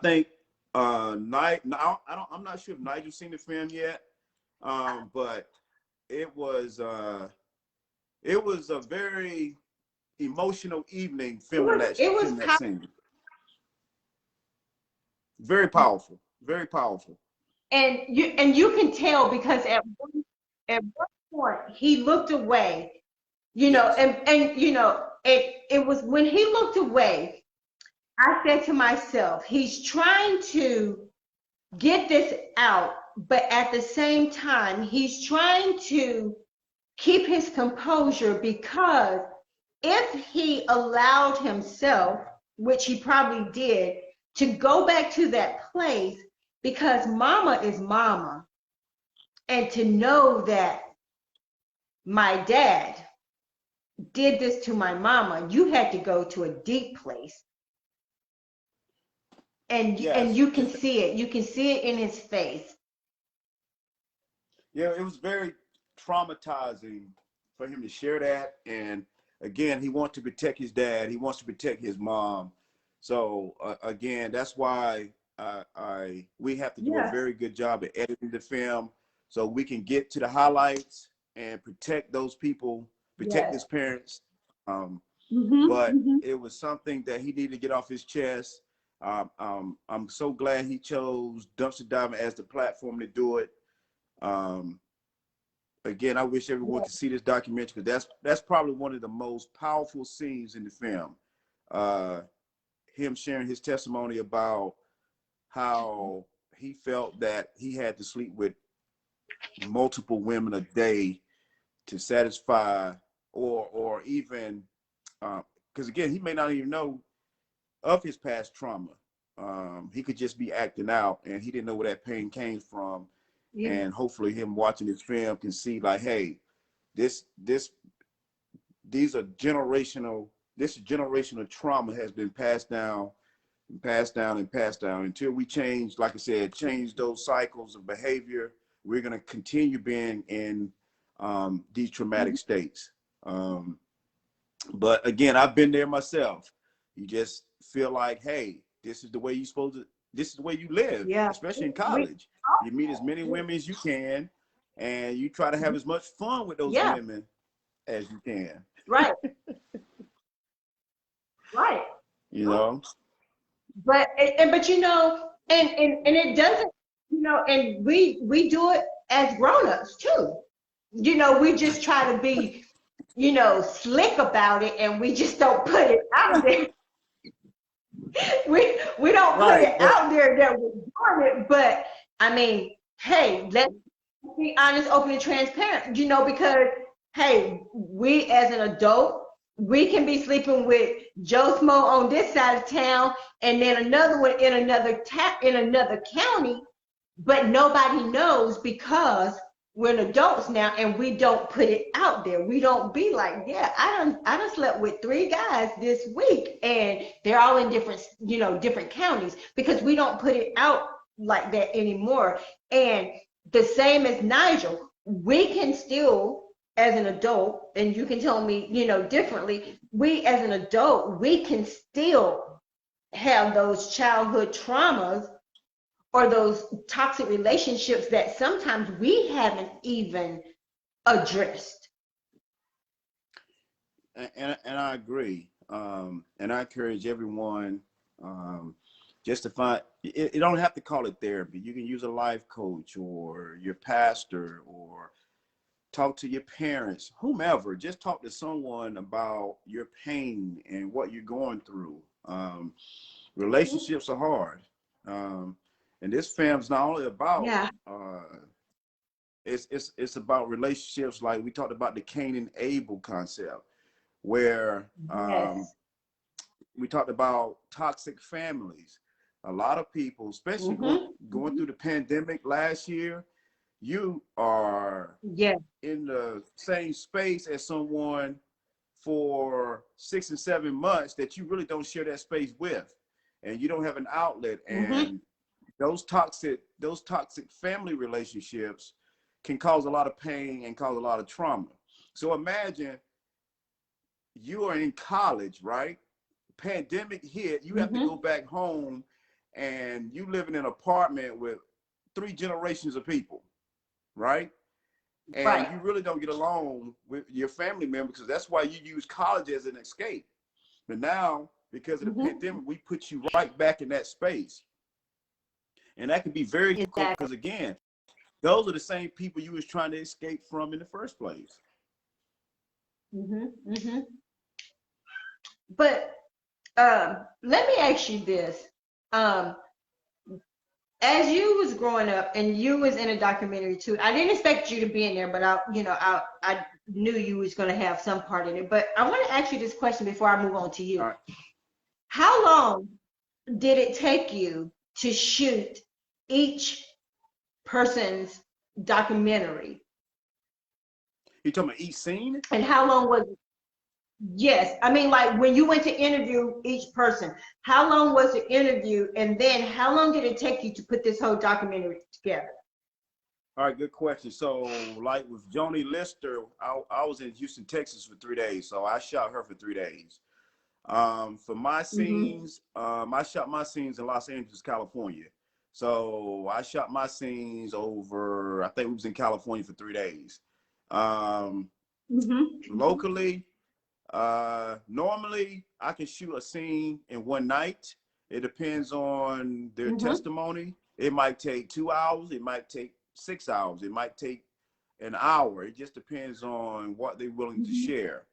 think I'm not sure if Nigel's seen the film yet, but it was a very emotional evening filming it was filming that scene. Very powerful, very powerful. and you can tell because at one point he looked away, you know, Yes, and you know, it was when he looked away, I said to myself, he's trying to get this out, but at the same time, he's trying to keep his composure because if he allowed himself, which he probably did, to go back to that place, because mama is mama, and to know that my dad did this to my mama, you had to go to a deep place. And yes. you can see it. You can see it in his face. Yeah, it was very traumatizing for him to share that. And again, he wants to protect his dad. He wants to protect his mom. So again, that's why we have to do a Yeah. very good job at editing the film so we can get to the highlights and protect those people, protect Yes. his parents. Um, Mm-hmm. but Mm-hmm. it was something that he needed to get off his chest. I'm so glad he chose dumpster diving as the platform to do it. Um, Again, I wish everyone Yeah. could see this documentary because that's probably one of the most powerful scenes in the film. Uh, him sharing his testimony about how he felt that he had to sleep with multiple women a day to satisfy, or even because again, he may not even know of his past trauma. He could just be acting out, and he didn't know where that pain came from. Yeah. And hopefully, him watching this film can see like, hey, this this these are generational. This generational trauma has been passed down and passed down and passed down until we change. Like I said, change those cycles of behavior. We're going to continue being in these traumatic states. Um, but again, I've been there myself. You just feel like, hey, this is the way you supposed to. This is the way you live, Yeah. especially in We, college. You meet as many women as you can, and you try to have as much fun with those yeah. women as you can. Right. Right. You know. But you know, and it doesn't, you know, and we do it as grown-ups too. You know, we just try to be, you know, slick about it, and we just don't put it out there. We don't put Right, it but out there that we're doing it. But I mean, hey, let's be honest, open, and transparent. You know, because hey, we as an adult, we can be sleeping with Joe Smo on this side of town, and then another one in another county, but nobody knows because we're adults now and we don't put it out there. We don't be like, yeah, I done slept with 3 guys this week and they're all in different, you know, different counties because we don't put it out like that anymore. And the same as Nigel, we can still, as an adult, and you can tell me, you know, differently, we as an adult, we can still have those childhood traumas or those toxic relationships that sometimes we haven't even addressed. and I agree. And I encourage everyone just to find. You don't have to call it therapy. You can use a life coach or your pastor or talk to your parents, whomever. Just talk to someone about your pain and what you're going through. Relationships are hard, and this film's not only about. Yeah. It's about relationships like we talked about the Cain and Abel concept, where Yes. we talked about toxic families. A lot of people, especially Mm-hmm. going through the pandemic last year, you are Yeah. in the same space as someone for 6 and 7 months that you really don't share that space with, and you don't have an outlet. Mm-hmm. And those toxic family relationships can cause a lot of pain and cause a lot of trauma. So imagine you are in college, right? Pandemic hit, you have to go Mm-hmm. back home and you live in an apartment with 3 generations of people, right? and Right. you really don't get along with your family member, because that's why you use college as an escape. But now, because of the pandemic, we put you right back in that space. And that can be very difficult Exactly. because, again, those are the same people you was trying to escape from in the first place. But let me ask you this. Um, as you was growing up and you was in a documentary too, I didn't expect you to be in there, but I knew you was going to have some part in it. But I want to ask you this question before I move on to All you. right. How long did it take you to shoot each person's documentary? You talking about each scene? And how long was it? Yes, I mean, like when you went to interview each person, how long was the interview, and then how long did it take you to put this whole documentary together? All right, good question. So, like with Joni Lister, I was in Houston, Texas for 3 days. So I shot her for 3 days. For my scenes, I shot my scenes in Los Angeles, California. So I shot my scenes over, I think we was in California for 3 days. Locally, normally I can shoot a scene in one night. It depends on their testimony. It might take 2 hours. It might take 6 hours. It might take an hour. It just depends on what they're willing to share.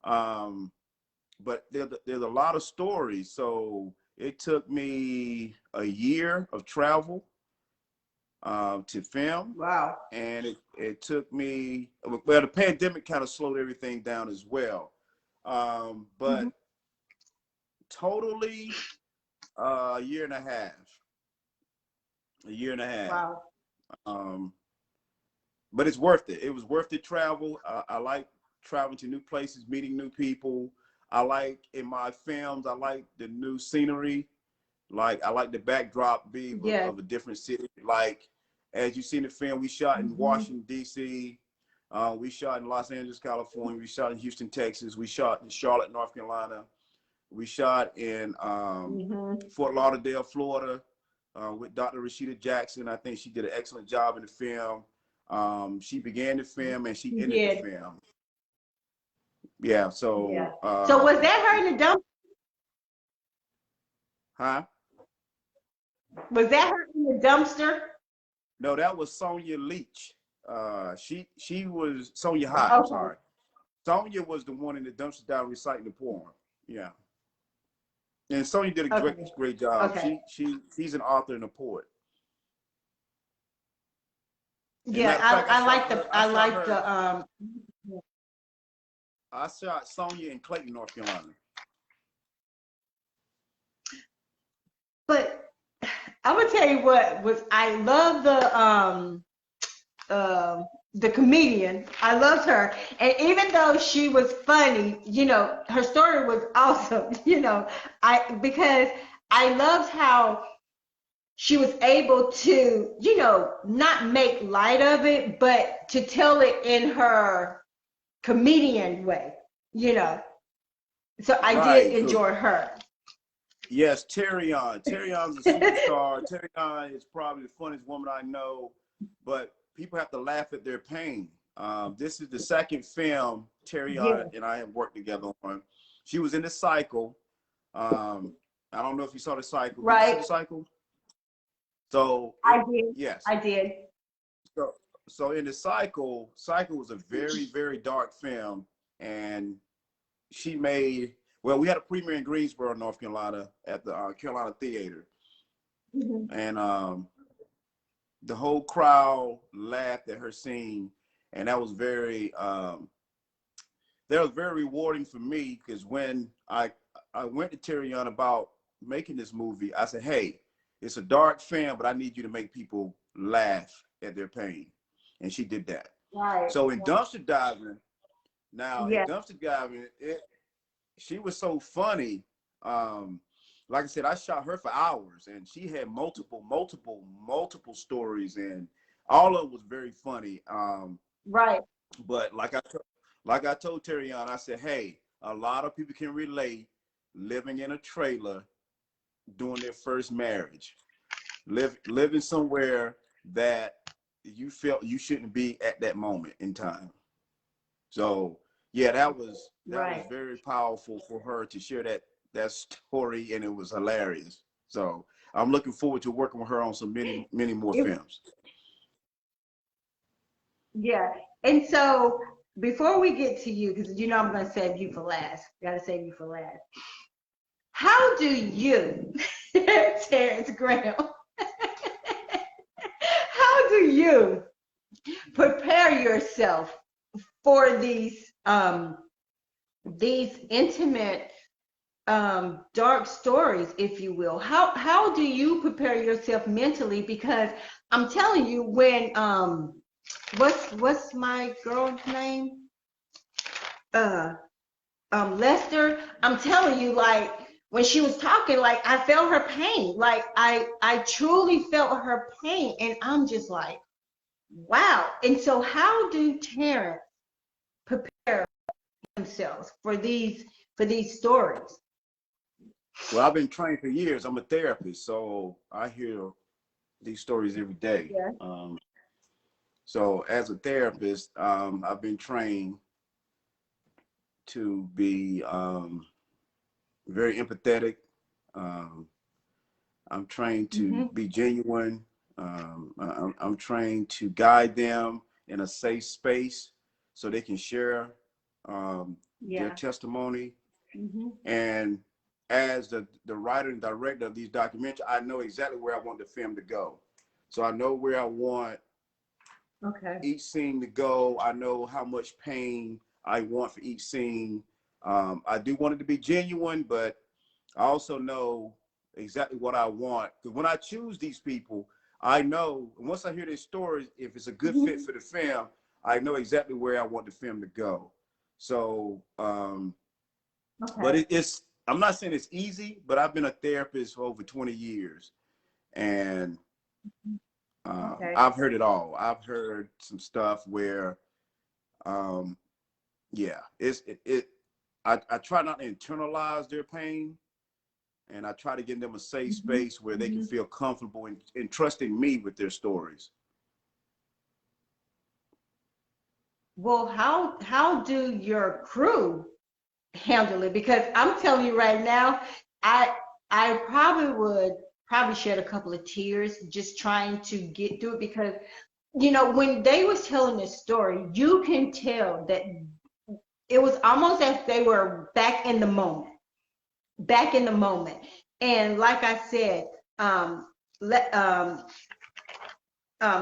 But there's a lot of stories. So it took me a year of travel to film. Wow. And it took me, well, the pandemic kind of slowed everything down as well. But totally a year and a half. A year and a half. Wow. But it's worth it. It was worth the travel. I like traveling to new places, meeting new people. I like, in my films, I like the new scenery. Like, I like the backdrop being of a different city. Like, as you see in the film, we shot in Washington, D.C. We shot in Los Angeles, California. We shot in Houston, Texas. We shot in Charlotte, North Carolina. We shot in Fort Lauderdale, Florida, with Dr. Rashida Jackson. I think she did an excellent job in the film. She began the film and she ended the film. Yeah, so. So was that her in the dump? Huh? Was that her in the dumpster? No, that was Sonia Leach. She was Sonia High. I'm sorry. Sonia was the one in the dumpster down reciting the poem. Yeah. And Sonia did a great job. Okay. She's an author and a poet. Yeah, I like the I shot Sonia in Clayton, North Carolina. But I'm gonna tell you what was, I love the comedian. I loved her, and even though she was funny, her story was awesome. Because I loved how she was able to, not make light of it, but to tell it in her comedian way. So I did enjoy her. Yes, Terrion. Terrion's a superstar. Terrion is probably the funniest woman I know, but people have to laugh at their pain. This is the second film Terrion and I have worked together on. She was in The Cycle. I don't know if you saw The Cycle. Right. Did you see The Cycle? So I did. Yes. I did. So in The Cycle was a very, very dark film, and she made, well, we had a premiere in Greensboro, North Carolina at the Carolina Theater. And the whole crowd laughed at her scene. And that was very rewarding for me, because when I went to Terrion about making this movie, I said, hey, it's a dark film, but I need you to make people laugh at their pain. And she did that. Right. So in Dumpster Diving, in Dumpster Diving, she was so funny. Like I said, I shot her for hours, and she had multiple stories, and all of it was very funny. Right. But like I told Terrion, I said, hey, a lot of people can relate living in a trailer during their first marriage, living somewhere that you felt you shouldn't be at that moment in time. So yeah, that was Right. very powerful for her to share that story, and it was hilarious. So I'm looking forward to working with her on some many more It, films. yeah. And so before we get to you, because you know I'm going to save you for last. Got to save you for last. How do you, Terrence Graham, how do you prepare yourself for these intimate dark stories, if you will? How do you prepare yourself mentally? Because I'm telling you, when what's my girl's name? Uh, Lester. I'm telling you, like when she was talking, like I felt her pain. Like I truly felt her pain, and I'm just like, wow. And so, how do Terrence prepare themselves for these stories? Well, I've been trained for years. I'm a therapist, so I hear these stories every day. Yeah. So as a therapist, I've been trained to be very empathetic. Um, I'm trained to Mm-hmm. be genuine. I'm trained to guide them in a safe space so they can share their Yeah. testimony. Mm-hmm. And as the writer and director of these documentaries, I know exactly where I want the film to go. So I know where I want Okay. each scene to go. I know how much pain I want for each scene. I do want it to be genuine, but I also know exactly what I want. Because when I choose these people, I know, and once I hear their stories, if it's a good fit Mm-hmm. for the film, I know exactly where I want the film to go. So, but Okay. I'm not saying it's easy, but I've been a therapist for over 20 years. And Okay. I've heard it all. I've heard some stuff where, um, yeah, I try not to internalize their pain, and I try to give them a safe Mm-hmm. space where they can Mm-hmm. feel comfortable in trusting me with their stories. Well, how do your crew handle it? Because I'm telling you right now, I I probably would probably shed a couple of tears just trying to get through it, because when they was telling this story, you can tell that it was almost as they were back in the moment. And like I said, um, le- um,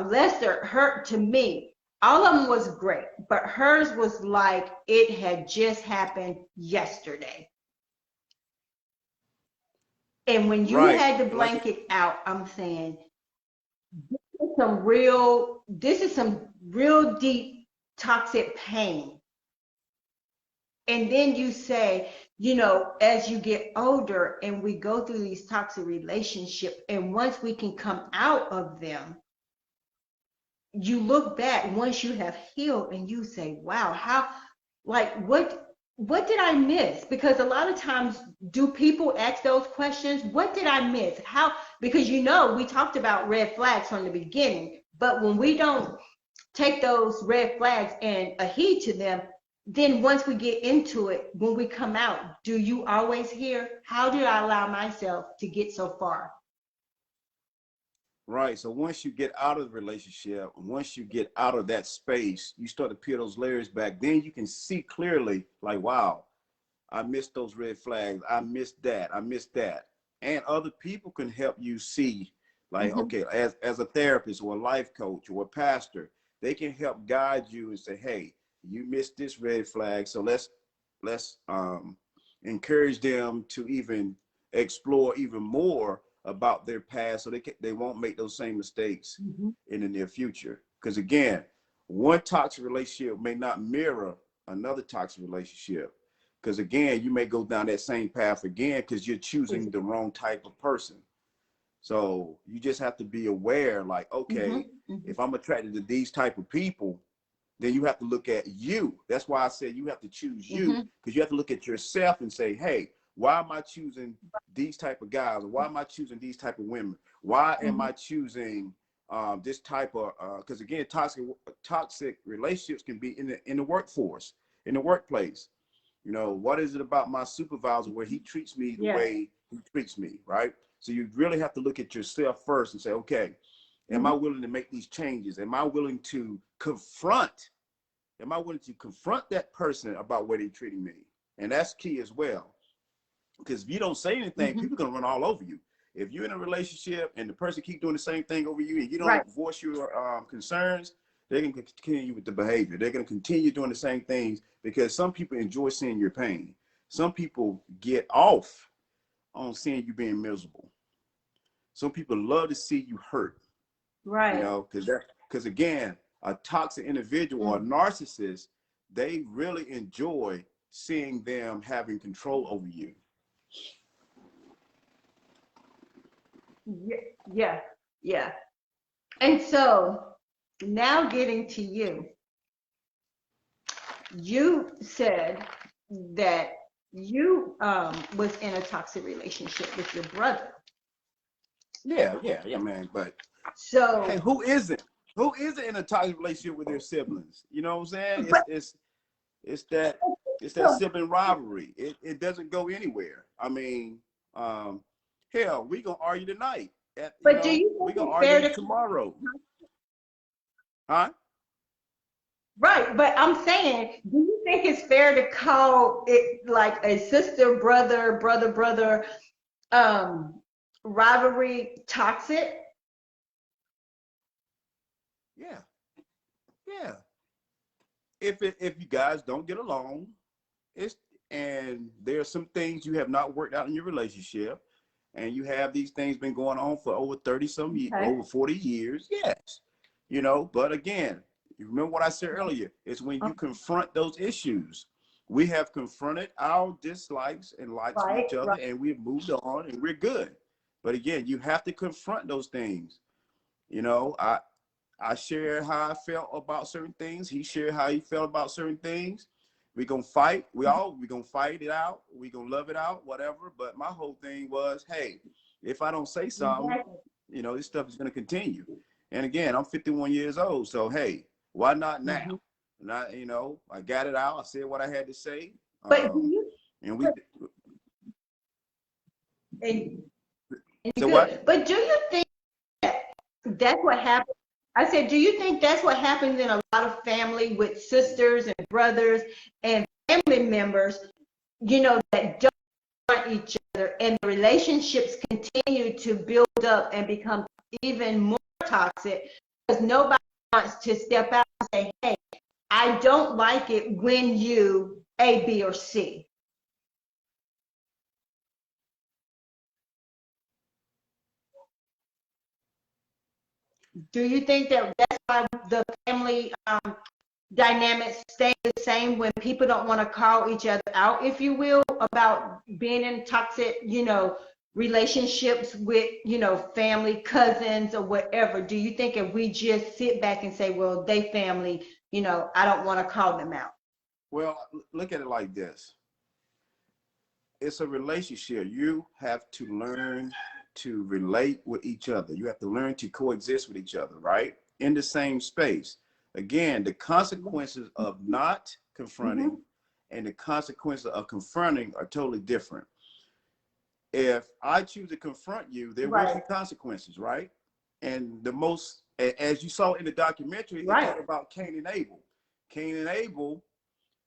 Lester, her to me, all of them was great, but hers was like it had just happened yesterday. And when you Right. had to Like, blank it out, I'm saying this is some real deep toxic pain. And then you say, as you get older and we go through these toxic relationships, and once we can come out of them, you look back once you have healed and you say, wow, how, like, what did I miss? Because a lot of times, do people ask those questions? What did I miss? How? Because we talked about red flags from the beginning, but when we don't take those red flags and heed to them, then once we get into it, when we come out, do you always hear, how did I allow myself to get so far? right. So once you get out of the relationship, once you get out of that space, you start to peel those layers back. Then you can see clearly, like, wow, I missed those red flags. I missed that. I missed that. And other people can help you see, like, Mm-hmm. okay, as a therapist or a life coach or a pastor, they can help guide you and say, hey, you missed this red flag. So let's encourage them to even explore even more about their past so they won't make those same mistakes Mm-hmm. in the near future. Because again, one toxic relationship may not mirror another toxic relationship, because again, you may go down that same path again because you're choosing the wrong type of person. So you just have to be aware, like, Mm-hmm. okay, Mm-hmm. if I'm attracted to these type of people, then you have to look at you. That's why I said you have to choose you, Mm-hmm. because you have to look at yourself and say, hey, why am I choosing these type of guys? Or why am I choosing these type of women? Why am Mm-hmm. I choosing this type of, because again, toxic relationships can be in the workforce, in the workplace. You know, what is it about my supervisor where he treats me the way he treats me, right? So you really have to look at yourself first and say, okay, am I willing to make these changes? Am I willing to confront? Am I willing to confront that person about where they're treating me? And that's key as well. Because if you don't say anything, people are going to run all over you. If you're in a relationship and the person keep doing the same thing over you and you don't voice your concerns, they're going to continue with the behavior. They're going to continue doing the same things because some people enjoy seeing your pain. Some people get off on seeing you being miserable. Some people love to see you hurt. Right. You know, because again, a toxic individual or a narcissist, they really enjoy seeing them having control over you. Yeah. And so now getting to you, you said that you was in a toxic relationship with your brother. Yeah, man. But so hey, who isn't? Who isn't in a toxic relationship with their siblings? You know what I'm saying? It's that sibling rivalry. It doesn't go anywhere. I mean, hell, we gonna argue tonight. But do you we think gonna it's fair argue to tomorrow? Huh? Right, but I'm saying, do you think it's fair to call it like a sister, brother, rivalry toxic? Yeah. If you guys don't get along, and there are some things you have not worked out in your relationship, and you have these things been going on for over 30 some years, over 40 years, yes. You know, but again, you remember what I said earlier, it's when you confront those issues. We have confronted our dislikes and likes for each other, and we've moved on and we're good. But again, you have to confront those things. You know, I shared how I felt about certain things. He shared how he felt about certain things. We're gonna fight. We're gonna fight it out. We're gonna love it out, whatever. But my whole thing was, hey, if I don't say something, you know, this stuff is gonna continue. And again, I'm 51 years old, so hey, why not now? Not, you know, I got it out. I said what I had to say. But do you? And we. And So good. what? But do you think that's what happened? I said, do you think that's what happens in a lot of family with sisters and brothers and family members, you know, that don't want each other and the relationships continue to build up and become even more toxic because nobody wants to step out and say, hey, I don't like it when you A, B, or C. Do you think that that's why the family dynamics stay the same when people don't want to call each other out, if you will, about being in toxic, you know, relationships with, you know, family, cousins, or whatever? Do you think if we just sit back and say, well, they family, you know, I don't want to call them out? Well, look at it like this. It's a relationship. You have to learn to relate with each other. You have to learn to coexist with each other, right? In the same space. Again, the consequences of not confronting and the consequences of confronting are totally different. If I choose to confront you, there will be consequences, right? And the most, as you saw in the documentary, it talked about Cain and Abel. Cain and Abel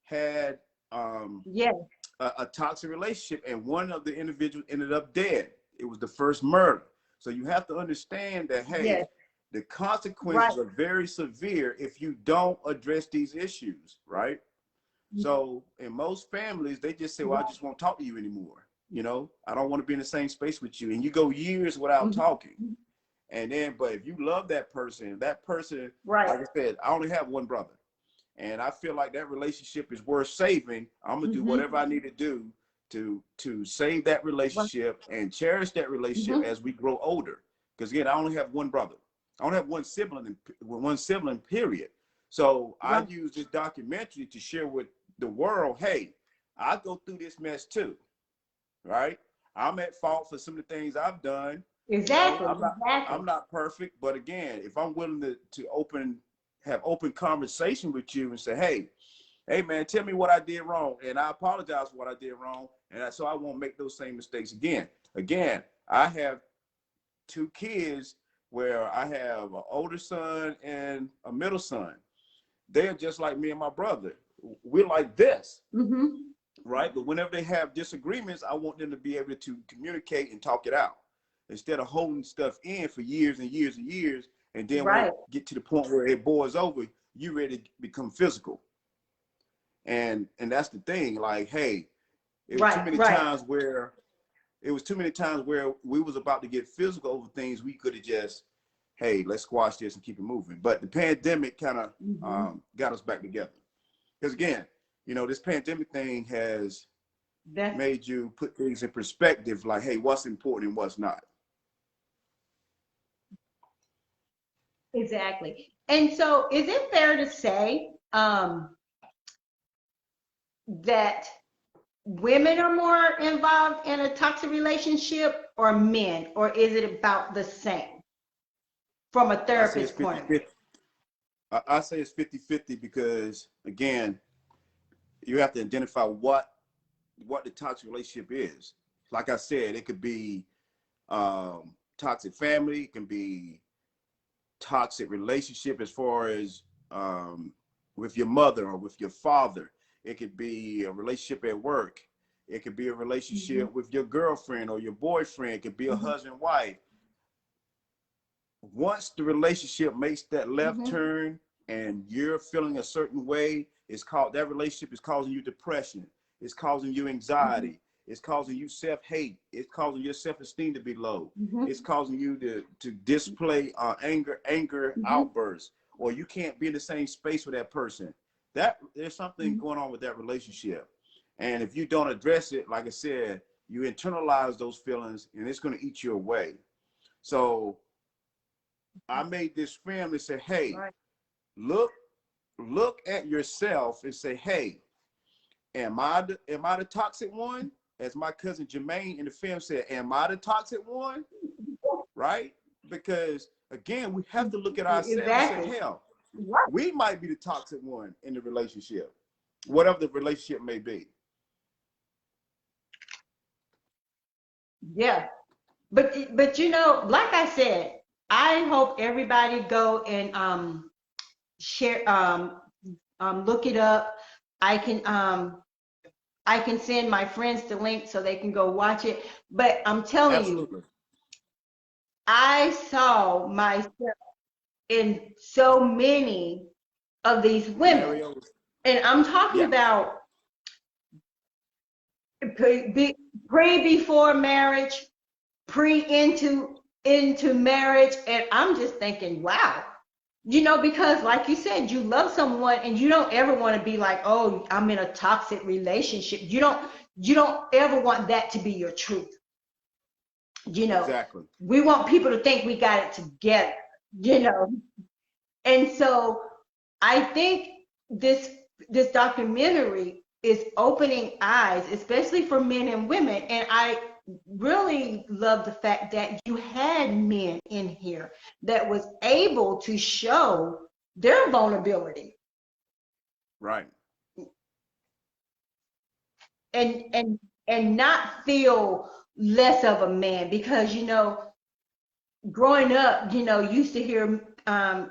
had a toxic relationship, and one of the individuals ended up dead. It was the first murder. So you have to understand that, hey, the consequences are very severe if you don't address these issues, right? So in most families, they just say, well, I just won't talk to you anymore. You know, I don't want to be in the same space with you. And you go years without talking. And then, but if you love that person, like I said, I only have one brother. And I feel like that relationship is worth saving. I'm gonna do whatever I need to do to save that relationship and cherish that relationship as we grow older. Because again, I only have one brother. I only have one sibling, period. So I use this documentary to share with the world, hey, I go through this mess too, right? I'm at fault for some of the things I've done, Exactly. I'm not perfect, but again, if I'm willing to have open conversation with you and say, hey man, tell me what I did wrong, and I apologize for what I did wrong, and so I won't make those same mistakes again. Again, I have 2 kids where I have an older son and a middle son. They're just like me and my brother. We're like this. Mm-hmm. Right? But whenever they have disagreements, I want them to be able to communicate and talk it out instead of holding stuff in for years and years and years. And then when Right. it get to the point where it boils over, you ready to become physical. And that's the thing. Like, hey, it was too many times where we was about to get physical over things we could have just, hey, let's squash this and keep it moving. But the pandemic kind of got us back together. Because again, this pandemic thing has made you put things in perspective, like, hey, what's important and what's not. Exactly. And so is it fair to say that women are more involved in a toxic relationship or men, or is it about the same from a I say it's therapist point of view? 50-50. I say it's 50-50 because, again, you have to identify what the toxic relationship is. Like I said, it could be toxic family, it can be toxic relationship as far as with your mother or with your father. It could be a relationship at work. It could be a relationship with your girlfriend or your boyfriend. It could be a husband, wife. Once the relationship makes that left turn and you're feeling a certain way, that relationship is causing you depression. It's causing you anxiety. It's causing you self-hate. It's causing your self-esteem to be low. It's causing you to display anger outbursts, or you can't be in the same space with that person. There's something going on with that relationship. And if you don't address it, like I said, you internalize those feelings and it's going to eat you away. So I made this family say, hey, look at yourself and say, hey, am I the toxic one? As my cousin Jermaine in the film said, am I the toxic one? Right? Because again, we have to look at ourselves and say, hell, we might be the toxic one in the relationship, whatever the relationship may be. Yeah. But like I said, I hope everybody go and share look it up. I can send my friends the link so they can go watch it. But I'm telling you, I saw myself in so many of these women. And I'm talking about before marriage, into marriage, and I'm just thinking, wow. Because like you said, you love someone and you don't ever want to be like, oh, I'm in a toxic relationship. You don't ever want that to be your truth. Exactly. We want people to think we got it together. And so I think this documentary is opening eyes, especially for men and women. And I really love the fact that you had men in here that was able to show their vulnerability. Right. And not feel less of a man, because growing up, used to hear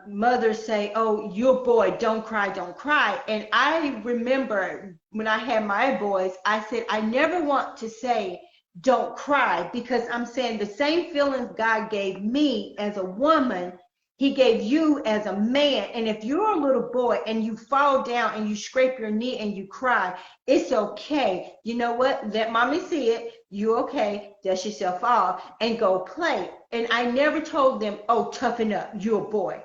mothers say, oh, you're a boy, don't cry, don't cry. And I remember when I had my boys, I said, I never want to say, don't cry, because I'm saying the same feelings God gave me as a woman, he gave you as a man. And if you're a little boy and you fall down and you scrape your knee and you cry, it's okay. You know what? Let mommy see it. You okay? Dust yourself off and go play. And I never told them, oh, toughen up. You're a boy.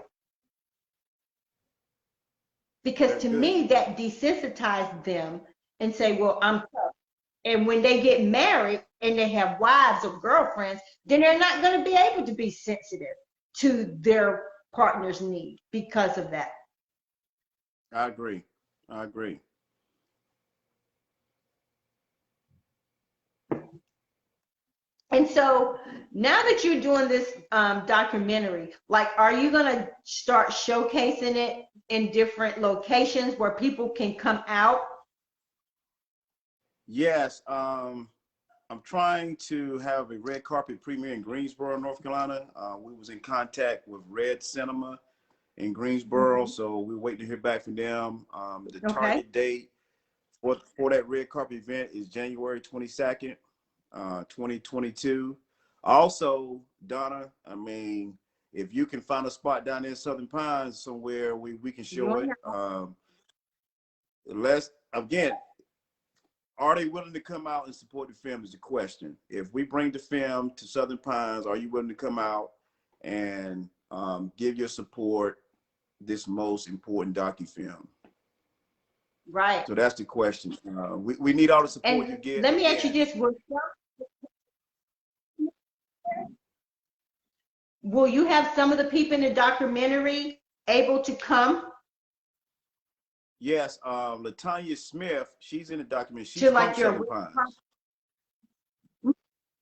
Because to me, that desensitized them and say, well, I'm tough. And when they get married and they have wives or girlfriends, then they're not going to be able to be sensitive to their partner's need because of that. I agree. And so now that you're doing this documentary, like, are you going to start showcasing it in different locations where people can come out? Yes, I'm trying to have a red carpet premiere in Greensboro, North Carolina. We was in contact with Red Cinema in Greensboro, Mhm. so we're waiting to hear back from them. The Okay. target date for that red carpet event is January 22nd, 2022. Also, Donna, I mean, if you can find a spot down there in Southern Pines somewhere we can show You it. know. Let's again, are they willing to come out and support the film is the question. If we bring the film to Southern Pines, are you willing to come out and give your support this most important docu-film? Right. So that's the question. We need all the support you And get. let me ask you Again, this, will you have some of the people in the documentary able to come yes, Latanya Smith, she's in the document. She's to from like your Southern Pines.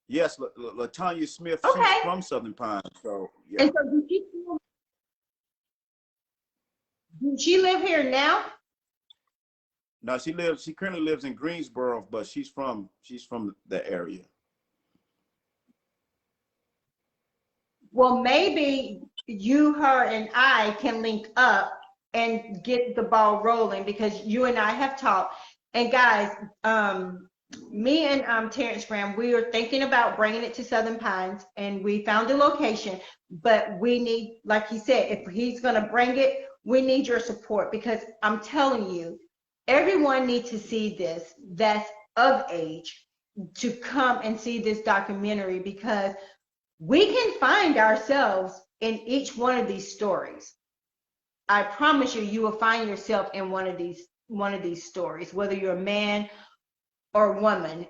Yes, Latanya Smith, she's okay. from Southern Pines. So And yeah. so does she live here now? Now she currently lives in Greensboro, but she's from the area. Well, maybe you, her, and I can link up and get the ball rolling because you and I have talked. And guys, me and Terrence Graham, we are thinking about bringing it to Southern Pines, and we found a location. But we need, like he said, if he's going to bring it, we need your support because I'm telling you, everyone needs to see this that's of age to come and see this documentary because we can find ourselves in each one of these stories. I promise you, you will find yourself in one of these stories, whether you're a man or woman.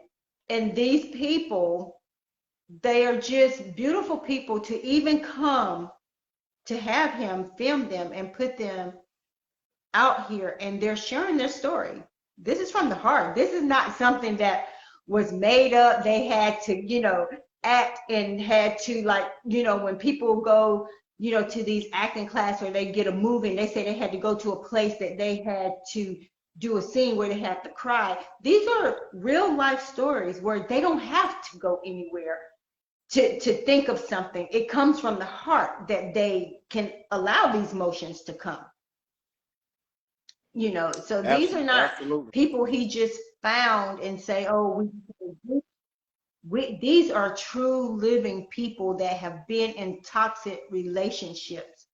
And these people, they are just beautiful people to even come to have him film them and put them out here, and they're sharing their story. This is from the heart. This is not something that was made up. They had to, act and had to, like, when people go, to these acting class or they get a movie and they say they had to go to a place that they had to do a scene where they had to cry. These are real life stories where they don't have to go anywhere to think of something. It comes from the heart that they can allow these emotions to come. So these are not Absolutely. people he just found and say, oh, these are true living people that have been in toxic relationships.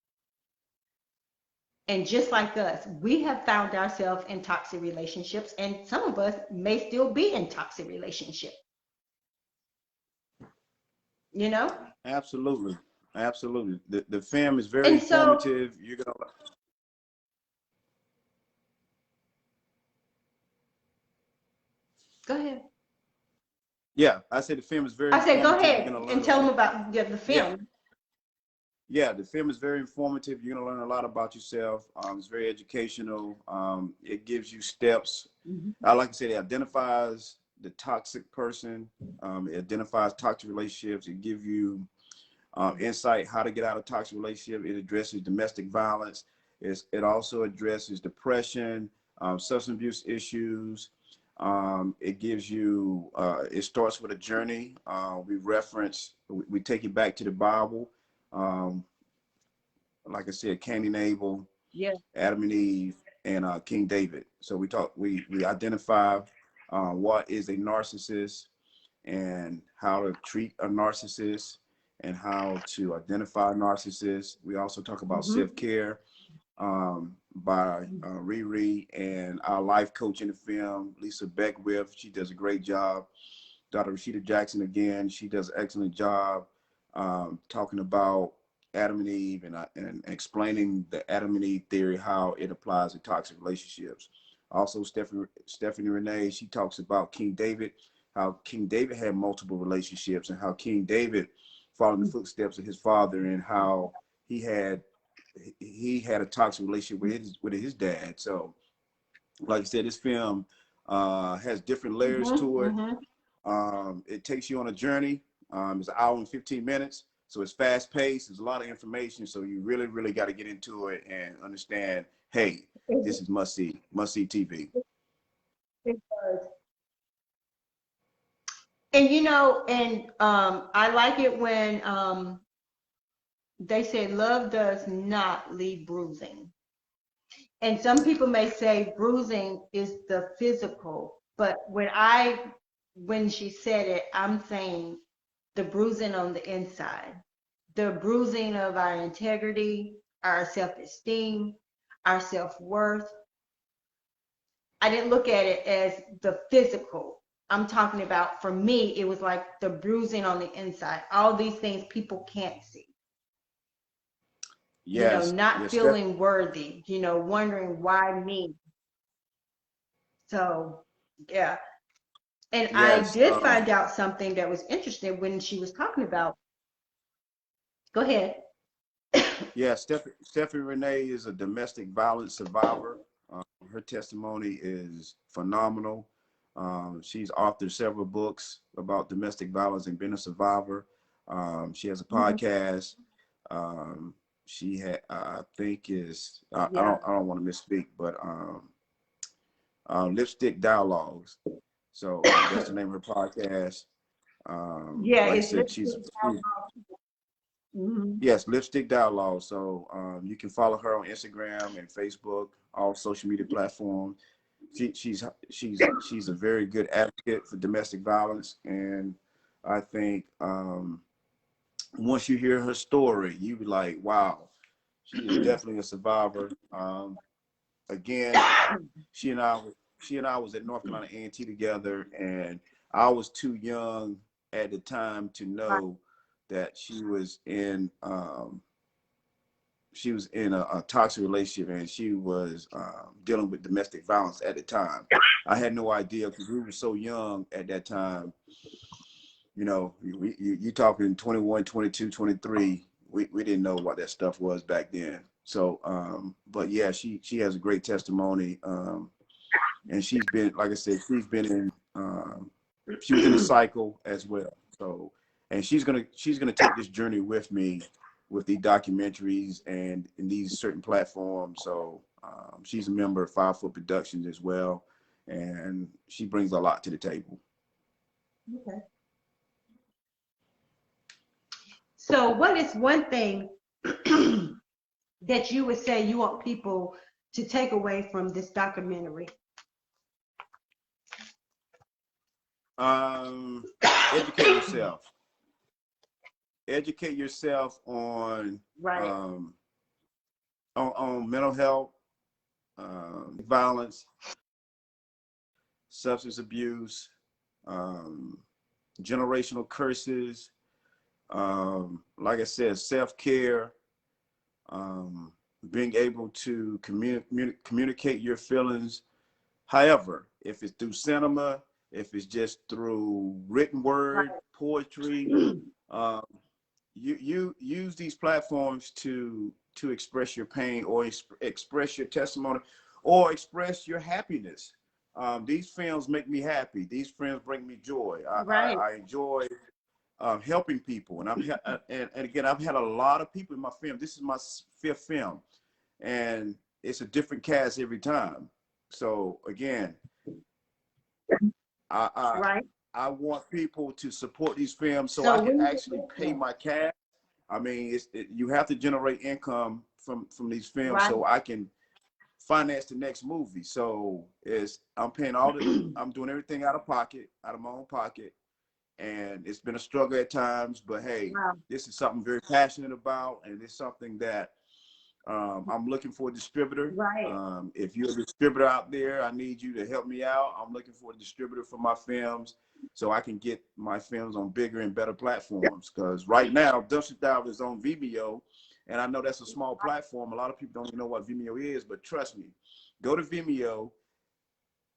And just like us, we have found ourselves in toxic relationships, and some of us may still be in toxic relationships, you know? Absolutely. Absolutely. The film is very And so, informative. You're gonna go ahead. Yeah, I said the film is very I said, go informative. You're ahead gonna and learn a tell them lot. about the Yeah, film. yeah, the film is very informative. You're gonna learn a lot about yourself. It's very educational. It gives you steps. Mhm. I like to say it identifies the toxic person. It identifies toxic relationships. It gives you insight how to get out of toxic relationship. It addresses domestic violence. It also addresses depression, substance abuse issues. It gives you. It starts with a journey. We take you back to the Bible. Um, like I said, Cain and Abel, Yeah. Adam and Eve, and King David. So we identify what is a narcissist and how to treat a narcissist and how to identify narcissists. We also talk about Hmm. self-care by Riri and our life coach in the film, Lisa Beckwith. She does a great job. Dr. Rashida Jackson, again, she does an excellent job talking about Adam and Eve and explaining the Adam and Eve theory, how it applies to toxic relationships. Also, Stephanie Renee, she talks about King David, how King David had multiple relationships and how King David followed in the footsteps of his father and how he had a toxic relationship with his dad. So, like I said, this film has different layers Hmm. to it. Hmm. It takes you on a journey. It's an hour and 15 minutes. So it's fast paced. There's a lot of information. So you really, really got to get into it and understand, hey, this is must see TV. It does. And you know, and I like it when they say love does not leave bruising. And some people may say bruising is the physical, but when she said it, I'm saying the bruising on the inside, the bruising of our integrity, our self-esteem, our self-worth. I didn't look at it as the physical. I'm talking about, for me, it was like the bruising on the inside. All these things people can't see. Yes, Not yes, feeling worthy, wondering why me. So, yeah. And I yes. did find out something that was interesting when she was talking about. Go ahead. Yeah, Stephanie Renee is a domestic violence survivor. Her testimony is phenomenal. She's authored several books about domestic violence and being a survivor. She has a Mhm. podcast. She had, I think, Yeah. I don't want to misspeak, but Lipstick Dialogues. So that's the name of her podcast. Yeah, Like I it's said, lipstick. Hmm. yes, Lipstick Dialogue. So you can follow her on Instagram and Facebook, all social media platforms. She's a very good advocate for domestic violence, and I think once you hear her story, you be like, wow, she is definitely a survivor. Again, she and I she and I was at North Carolina A&T together, and I was too young at the time to know that she was in a toxic relationship, and she was dealing with domestic violence at the time. I had no idea because we were so young at that time. You talking 21, 22, 23. We didn't know what that stuff was back then. So, but yeah, she has a great testimony. And she's been, like I said, she was in a cycle as well. So, and she's gonna take this journey with me, with the documentaries and in these certain platforms. So, she's a member of 5 Foot Productions as well, and she brings a lot to the table. Okay. So, what is one thing that you would say you want people to take away from this documentary? Educate yourself. Educate yourself on Right. on mental health, violence, substance abuse, um, generational curses. Like I said, self-care, um, being able to communicate your feelings. However, if it's through cinema, if it's just through written word, Right. poetry, um, you use these platforms to express your pain or express your testimony or express your happiness. These films make me happy. These films bring me joy. Right. I enjoy helping people, and and again, I've had a lot of people in my film. This is my 5th film, and it's a different cast every time. So again, I I, Right. I want people to support these films so I So, can when you actually pay my cast. I mean, you have to generate income from these films right. so I can finance the next movie. So I'm doing everything out of my own pocket, and it's been a struggle at times. But hey, Wow. this is something I'm very passionate about, and it's something that I'm looking for a distributor. Right. If you're a distributor out there, I need you to help me out. I'm looking for a distributor for my films so I can get my films on bigger and better platforms. Because right now, Dumpster Dive is on Vimeo, and I know that's a small platform. A lot of people don't even know what Vimeo is, but trust me, go to Vimeo.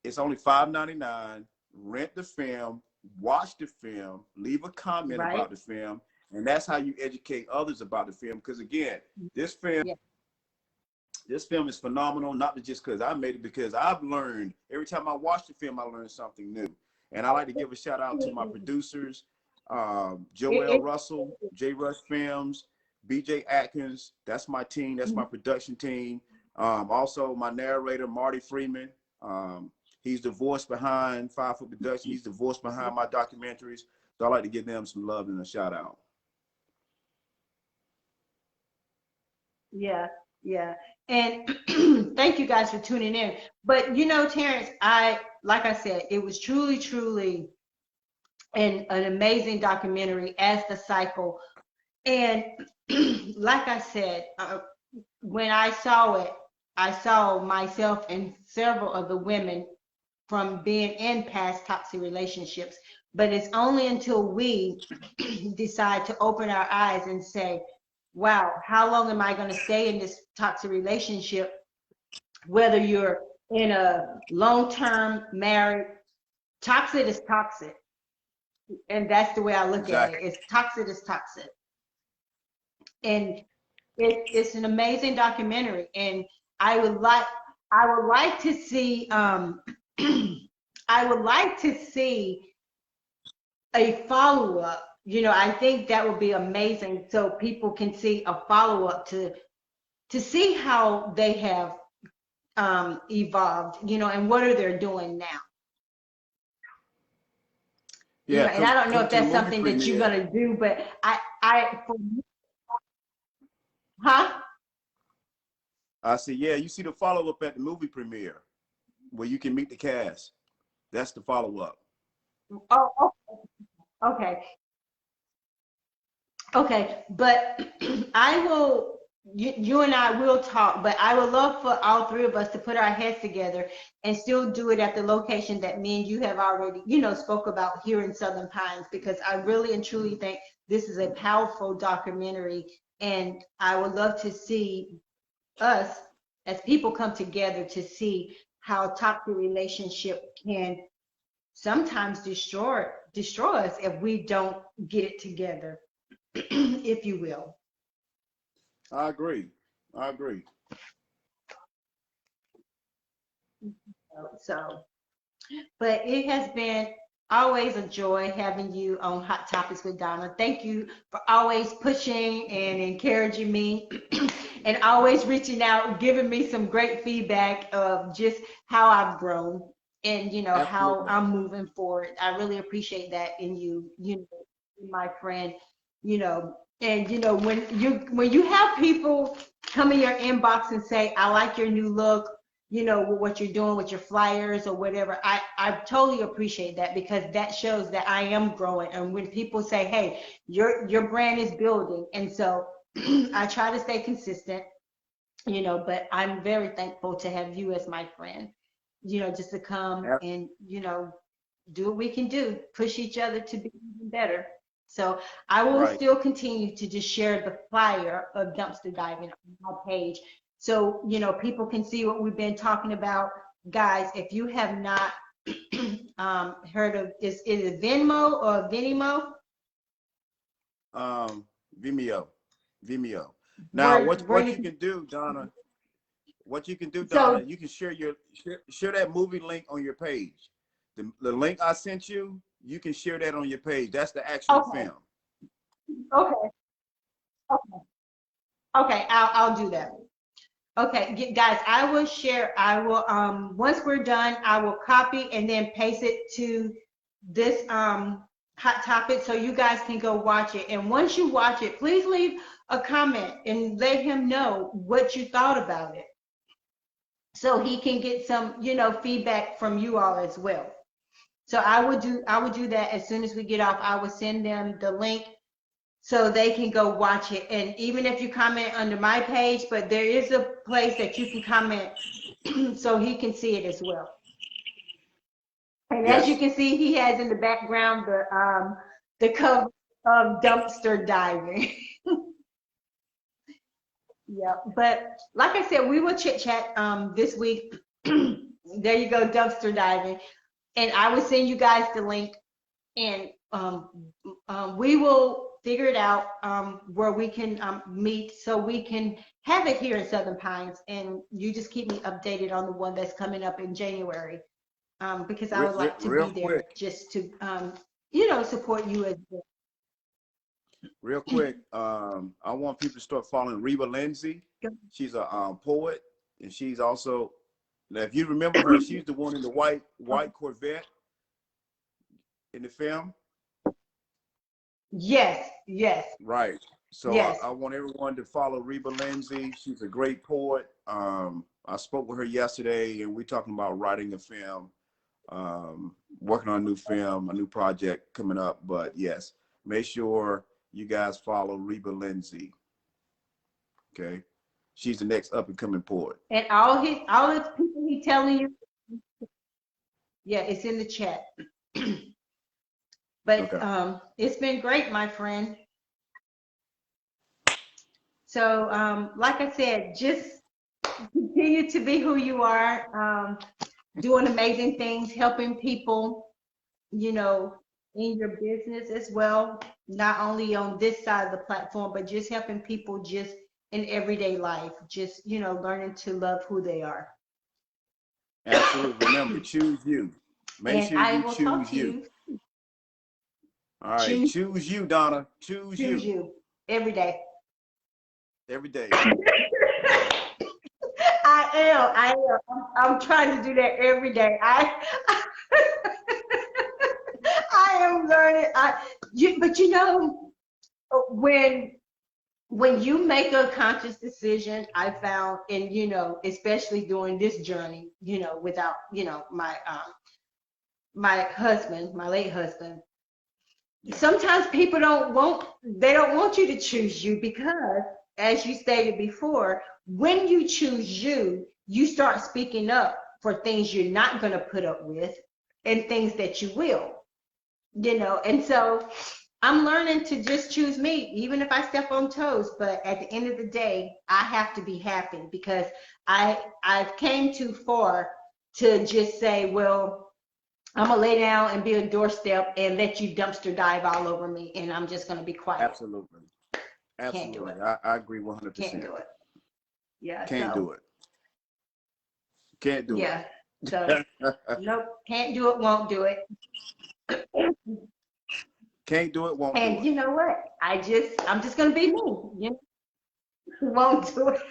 It's only $5.99. Rent the film, watch the film, leave a comment Right. about the film, and that's how you educate others about the film. Because again, this film Yeah. this film is phenomenal, not just because I made it, because I've learned every time I watch the film, I learn something new. And I like to give a shout out to my producers, Joel Russell, J Rush Films, BJ Atkins. That's my team. That's my production team. Also, my narrator, Marty Freeman. He's the voice behind 5 Foot Production. He's the voice behind my documentaries. So I like to give them some love and a shout out. Yeah, yeah. And thank you guys for tuning in. But you know, Terrence, like I said, it was truly, truly an amazing documentary as the cycle. And like I said, when I saw it, I saw myself and several of the women from being in past toxic relationships. But it's only until we decide to open our eyes and say, wow, how long am I going to stay in this toxic relationship? Whether you're in a long-term married, toxic is toxic. And that's the way I look at it. It's toxic is toxic. And it's an amazing documentary. And I would like to see I would like to see a follow-up. You know, I think that would be amazing, so people can see a follow-up to see how they have evolved, you know, and what are they doing now. Yeah, you know, and I don't know if that's something that you're gonna do, but for me, huh? I said, yeah, you see the follow-up at the movie premiere where you can meet the cast. That's the follow-up. Oh, okay. Okay, but I will, you and I will talk, but I would love for all three of us to put our heads together and still do it at the location that me and you have already, you know, spoke about here in Southern Pines, because I really and truly think this is a powerful documentary, and I would love to see us as people come together to see how toxic relationship can sometimes destroy us if we don't get it together. If you will. I agree. So, but it has been always a joy having you on Hot Topics with Donna. Thank you for always pushing and encouraging me and always reaching out, giving me some great feedback of just how I've grown and, you know, Absolutely. how I'm moving forward. I really appreciate that in you, you know, my friend, you know. And you know, when you have people come in your inbox and say, I like your new look, you know, what you're doing with your flyers or whatever, I totally appreciate that, because that shows that I am growing. And when people say, hey, your brand is building, and so I try to stay consistent, you know, but I'm very thankful to have you as my friend, you know, just to come and, you know, do what we can do, push each other to be even better. So I will still continue to just share the flyer of dumpster diving on my page, so, you know, people can see what we've been talking about. Guys, if you have not heard of, is it Venmo or Venimo? Vimeo. Now, what you can do, Donna, you can share that movie link on your page. The link I sent you, you can share that on your page. That's the actual film. Okay. Okay, I'll do that. Okay, guys, I will share. I will once we're done, I will copy and then paste it to this hot topic so you guys can go watch it. And once you watch it, please leave a comment and let him know what you thought about it, so he can get some, you know, feedback from you all as well. So I would do that as soon as we get off. I will send them the link so they can go watch it. And even if you comment under my page, but there is a place that you can comment so he can see it as well. And as you can see, he has in the background the cover of dumpster diving. Yeah, but like I said, we will chit chat this week. There you go, dumpster diving. And I will send you guys the link, and we will figure it out where we can meet, so we can have it here in Southern Pines. And you just keep me updated on the one that's coming up in January, because I would like to be there just to, you know, support you as well. real quick, I want people to start following Reba Lindsay. She's a poet, and she's also, now if you remember her, she's the one in the white Corvette in the film. Yes, yes, Right. So yes. I want everyone to follow Reba Lindsay. She's a great poet. I spoke with her yesterday, and we're talking about writing a film, working on a new film, a new project coming up. But yes, make sure you guys follow Reba Lindsay. Okay, she's the next up and coming poet. And all the people he telling you, yeah, it's in the chat. But Okay. it's been great, my friend. So like I said, just continue to be who you are, doing amazing things, helping people, you know, in your business as well, not only on this side of the platform, but just helping people just in everyday life, just, you know, learning to love who they are. Absolutely. Remember, choose you. Make And sure I you will talk choose to you. you. All right. Choose you, Donna. Choose Choose you. you every day. Every day. I am. I'm trying to do that every day. I am learning. But you know, when you make a conscious decision, I found, and you know, especially during this journey, you know, without, you know, my husband, my late husband, Yeah. sometimes people they don't want you to choose you because, as you stated before, when you choose you, you start speaking up for things you're not going to put up with and things that you will, you know. And so I'm learning to just choose me, even if I step on toes. But at the end of the day, I have to be happy because I've came too far to just say, well, I'm gonna lay down and be a doorstep and let you dumpster dive all over me, and I'm just gonna be quiet. Absolutely. Can't do it. Absolutely. I agree 100%. Can't do it. Yeah. Can't So do it. Can't do yeah. So it. nope. Can't do it. Won't do it. Can't do it, won't do And it. you know what? I'm just gonna be me. You know? Won't do it.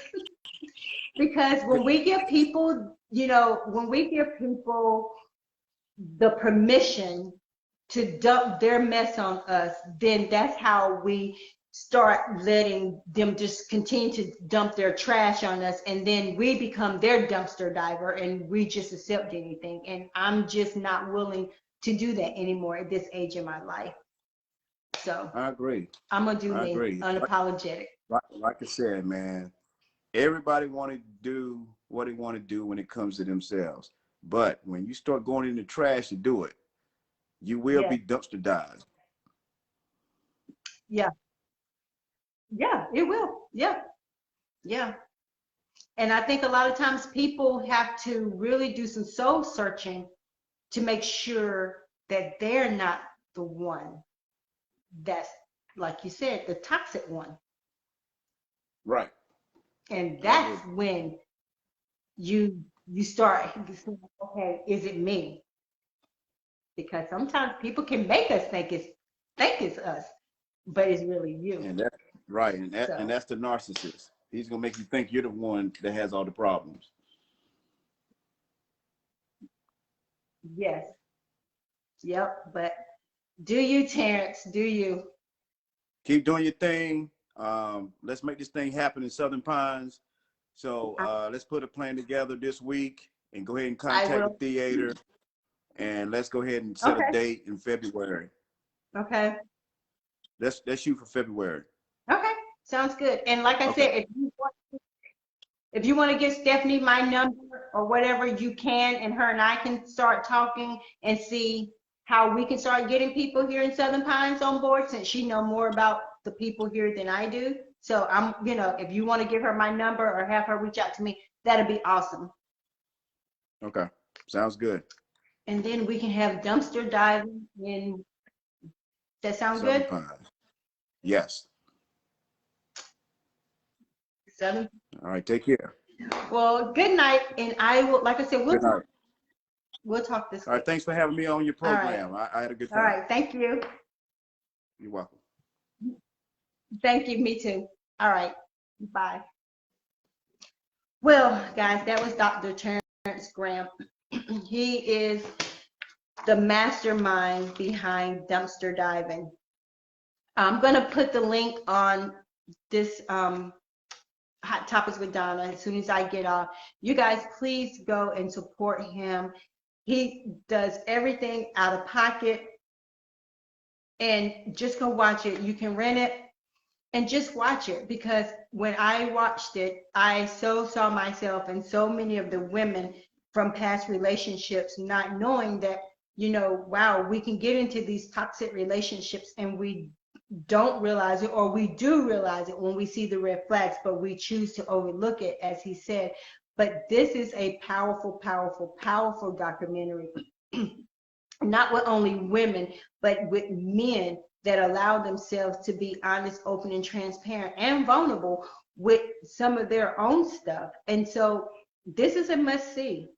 Because when we give people, you know, when we give people the permission to dump their mess on us, then that's how we start letting them just continue to dump their trash on us, and then we become their dumpster diver and we just accept anything. And I'm just not willing to do that anymore at this age in my life. So I agree. I'm gonna do I me, agree. unapologetic. Like I said, man, everybody want to do what they want to do when it comes to themselves. But when you start going in the trash to do it, you will Yeah, be dumpster dived. yeah, yeah, it will. Yeah, yeah. And I think a lot of times people have to really do some soul searching to make sure that they're not the one that's, like you said, the toxic one. Right. And I agree. that's when you start saying, okay, is it me? Because sometimes people can make us think it's us, but it's really you. And that's right. And So that's the narcissist. He's gonna make you think you're the one that has all the problems. yes, yep. But do you, Terrence? Do you? Keep doing your thing. Let's make this thing happen in Southern Pines. So let's put a plan together this week and go ahead and I contact the will. theater, and let's go ahead and set a Okay. date in February. Okay. Let's shoot for February. Okay. Sounds good. And like I Okay. said, if you want to give Stephanie my number or whatever, you can, and her and I can start talking and see how we can start getting people here in Southern Pines on board, since she know more about the people here than I do. So I'm, you know, if you want to give her my number or have her reach out to me, that'd be awesome. Okay. Sounds good. And then we can have dumpster diving in. That sound Southern good? Pines. Yes. Southern. All right. Take care. Well, good night, and I will, like I said, Good night. we'll talk this All right. week. Thanks for having me on your All right. program. I had a good All time. right. Thank you. You're welcome. Thank you. Me too. All right. Bye. Well, guys, that was Dr. Terrence Graham. He is the mastermind behind dumpster diving. I'm going to put the link on this Hot Topics with Donna as soon as I get off. You guys, please go and support him. He does everything out of pocket, and just go watch it. You can rent it and just watch it, because when I watched it, I so saw myself and so many of the women from past relationships, not knowing that, wow, we can get into these toxic relationships and we don't realize it, or we do realize it when we see the red flags, but we choose to overlook it, as he said. But this is a powerful, powerful, powerful documentary. Not with only women, but with men that allow themselves to be honest, open, and transparent and vulnerable with some of their own stuff. And so this is a must see,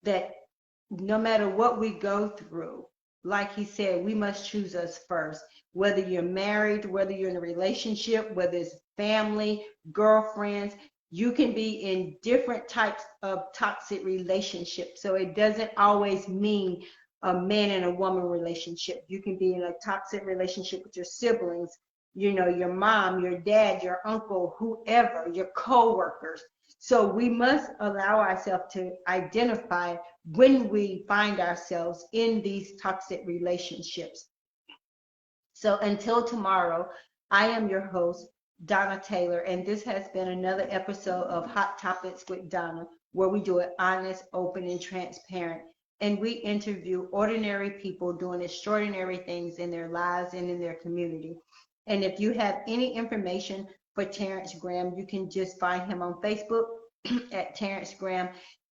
that no matter what we go through, like he said, we must choose us first. Whether you're married, whether you're in a relationship, whether it's family, girlfriends, you can be in different types of toxic relationships. So it doesn't always mean a man and a woman relationship. You can be in a toxic relationship with your siblings, your mom, your dad, your uncle, whoever, your co-workers. So we must allow ourselves to identify when we find ourselves in these toxic relationships. So until tomorrow, I am your host, Donna Taylor, and this has been another episode of Hot Topics with Donna, where we do it honest, open, and transparent. And we interview ordinary people doing extraordinary things in their lives and in their community. And if you have any information for Terrence Graham, you can just find him on Facebook at Terrence Graham.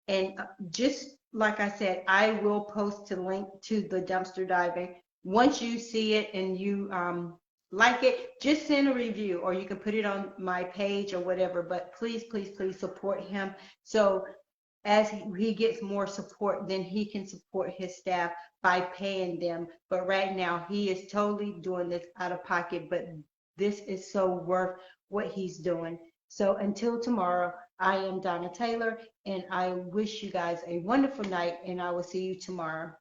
And just like I said, I will post a link to the dumpster diving. Once you see it and you like it, just send a review, or you can put it on my page or whatever. But please, please, please support him. So as he gets more support, then he can support his staff by paying them. But right now, he is totally doing this out of pocket. But this is so worth what he's doing. So until tomorrow, I am Donna Taylor, and I wish you guys a wonderful night, and I will see you tomorrow.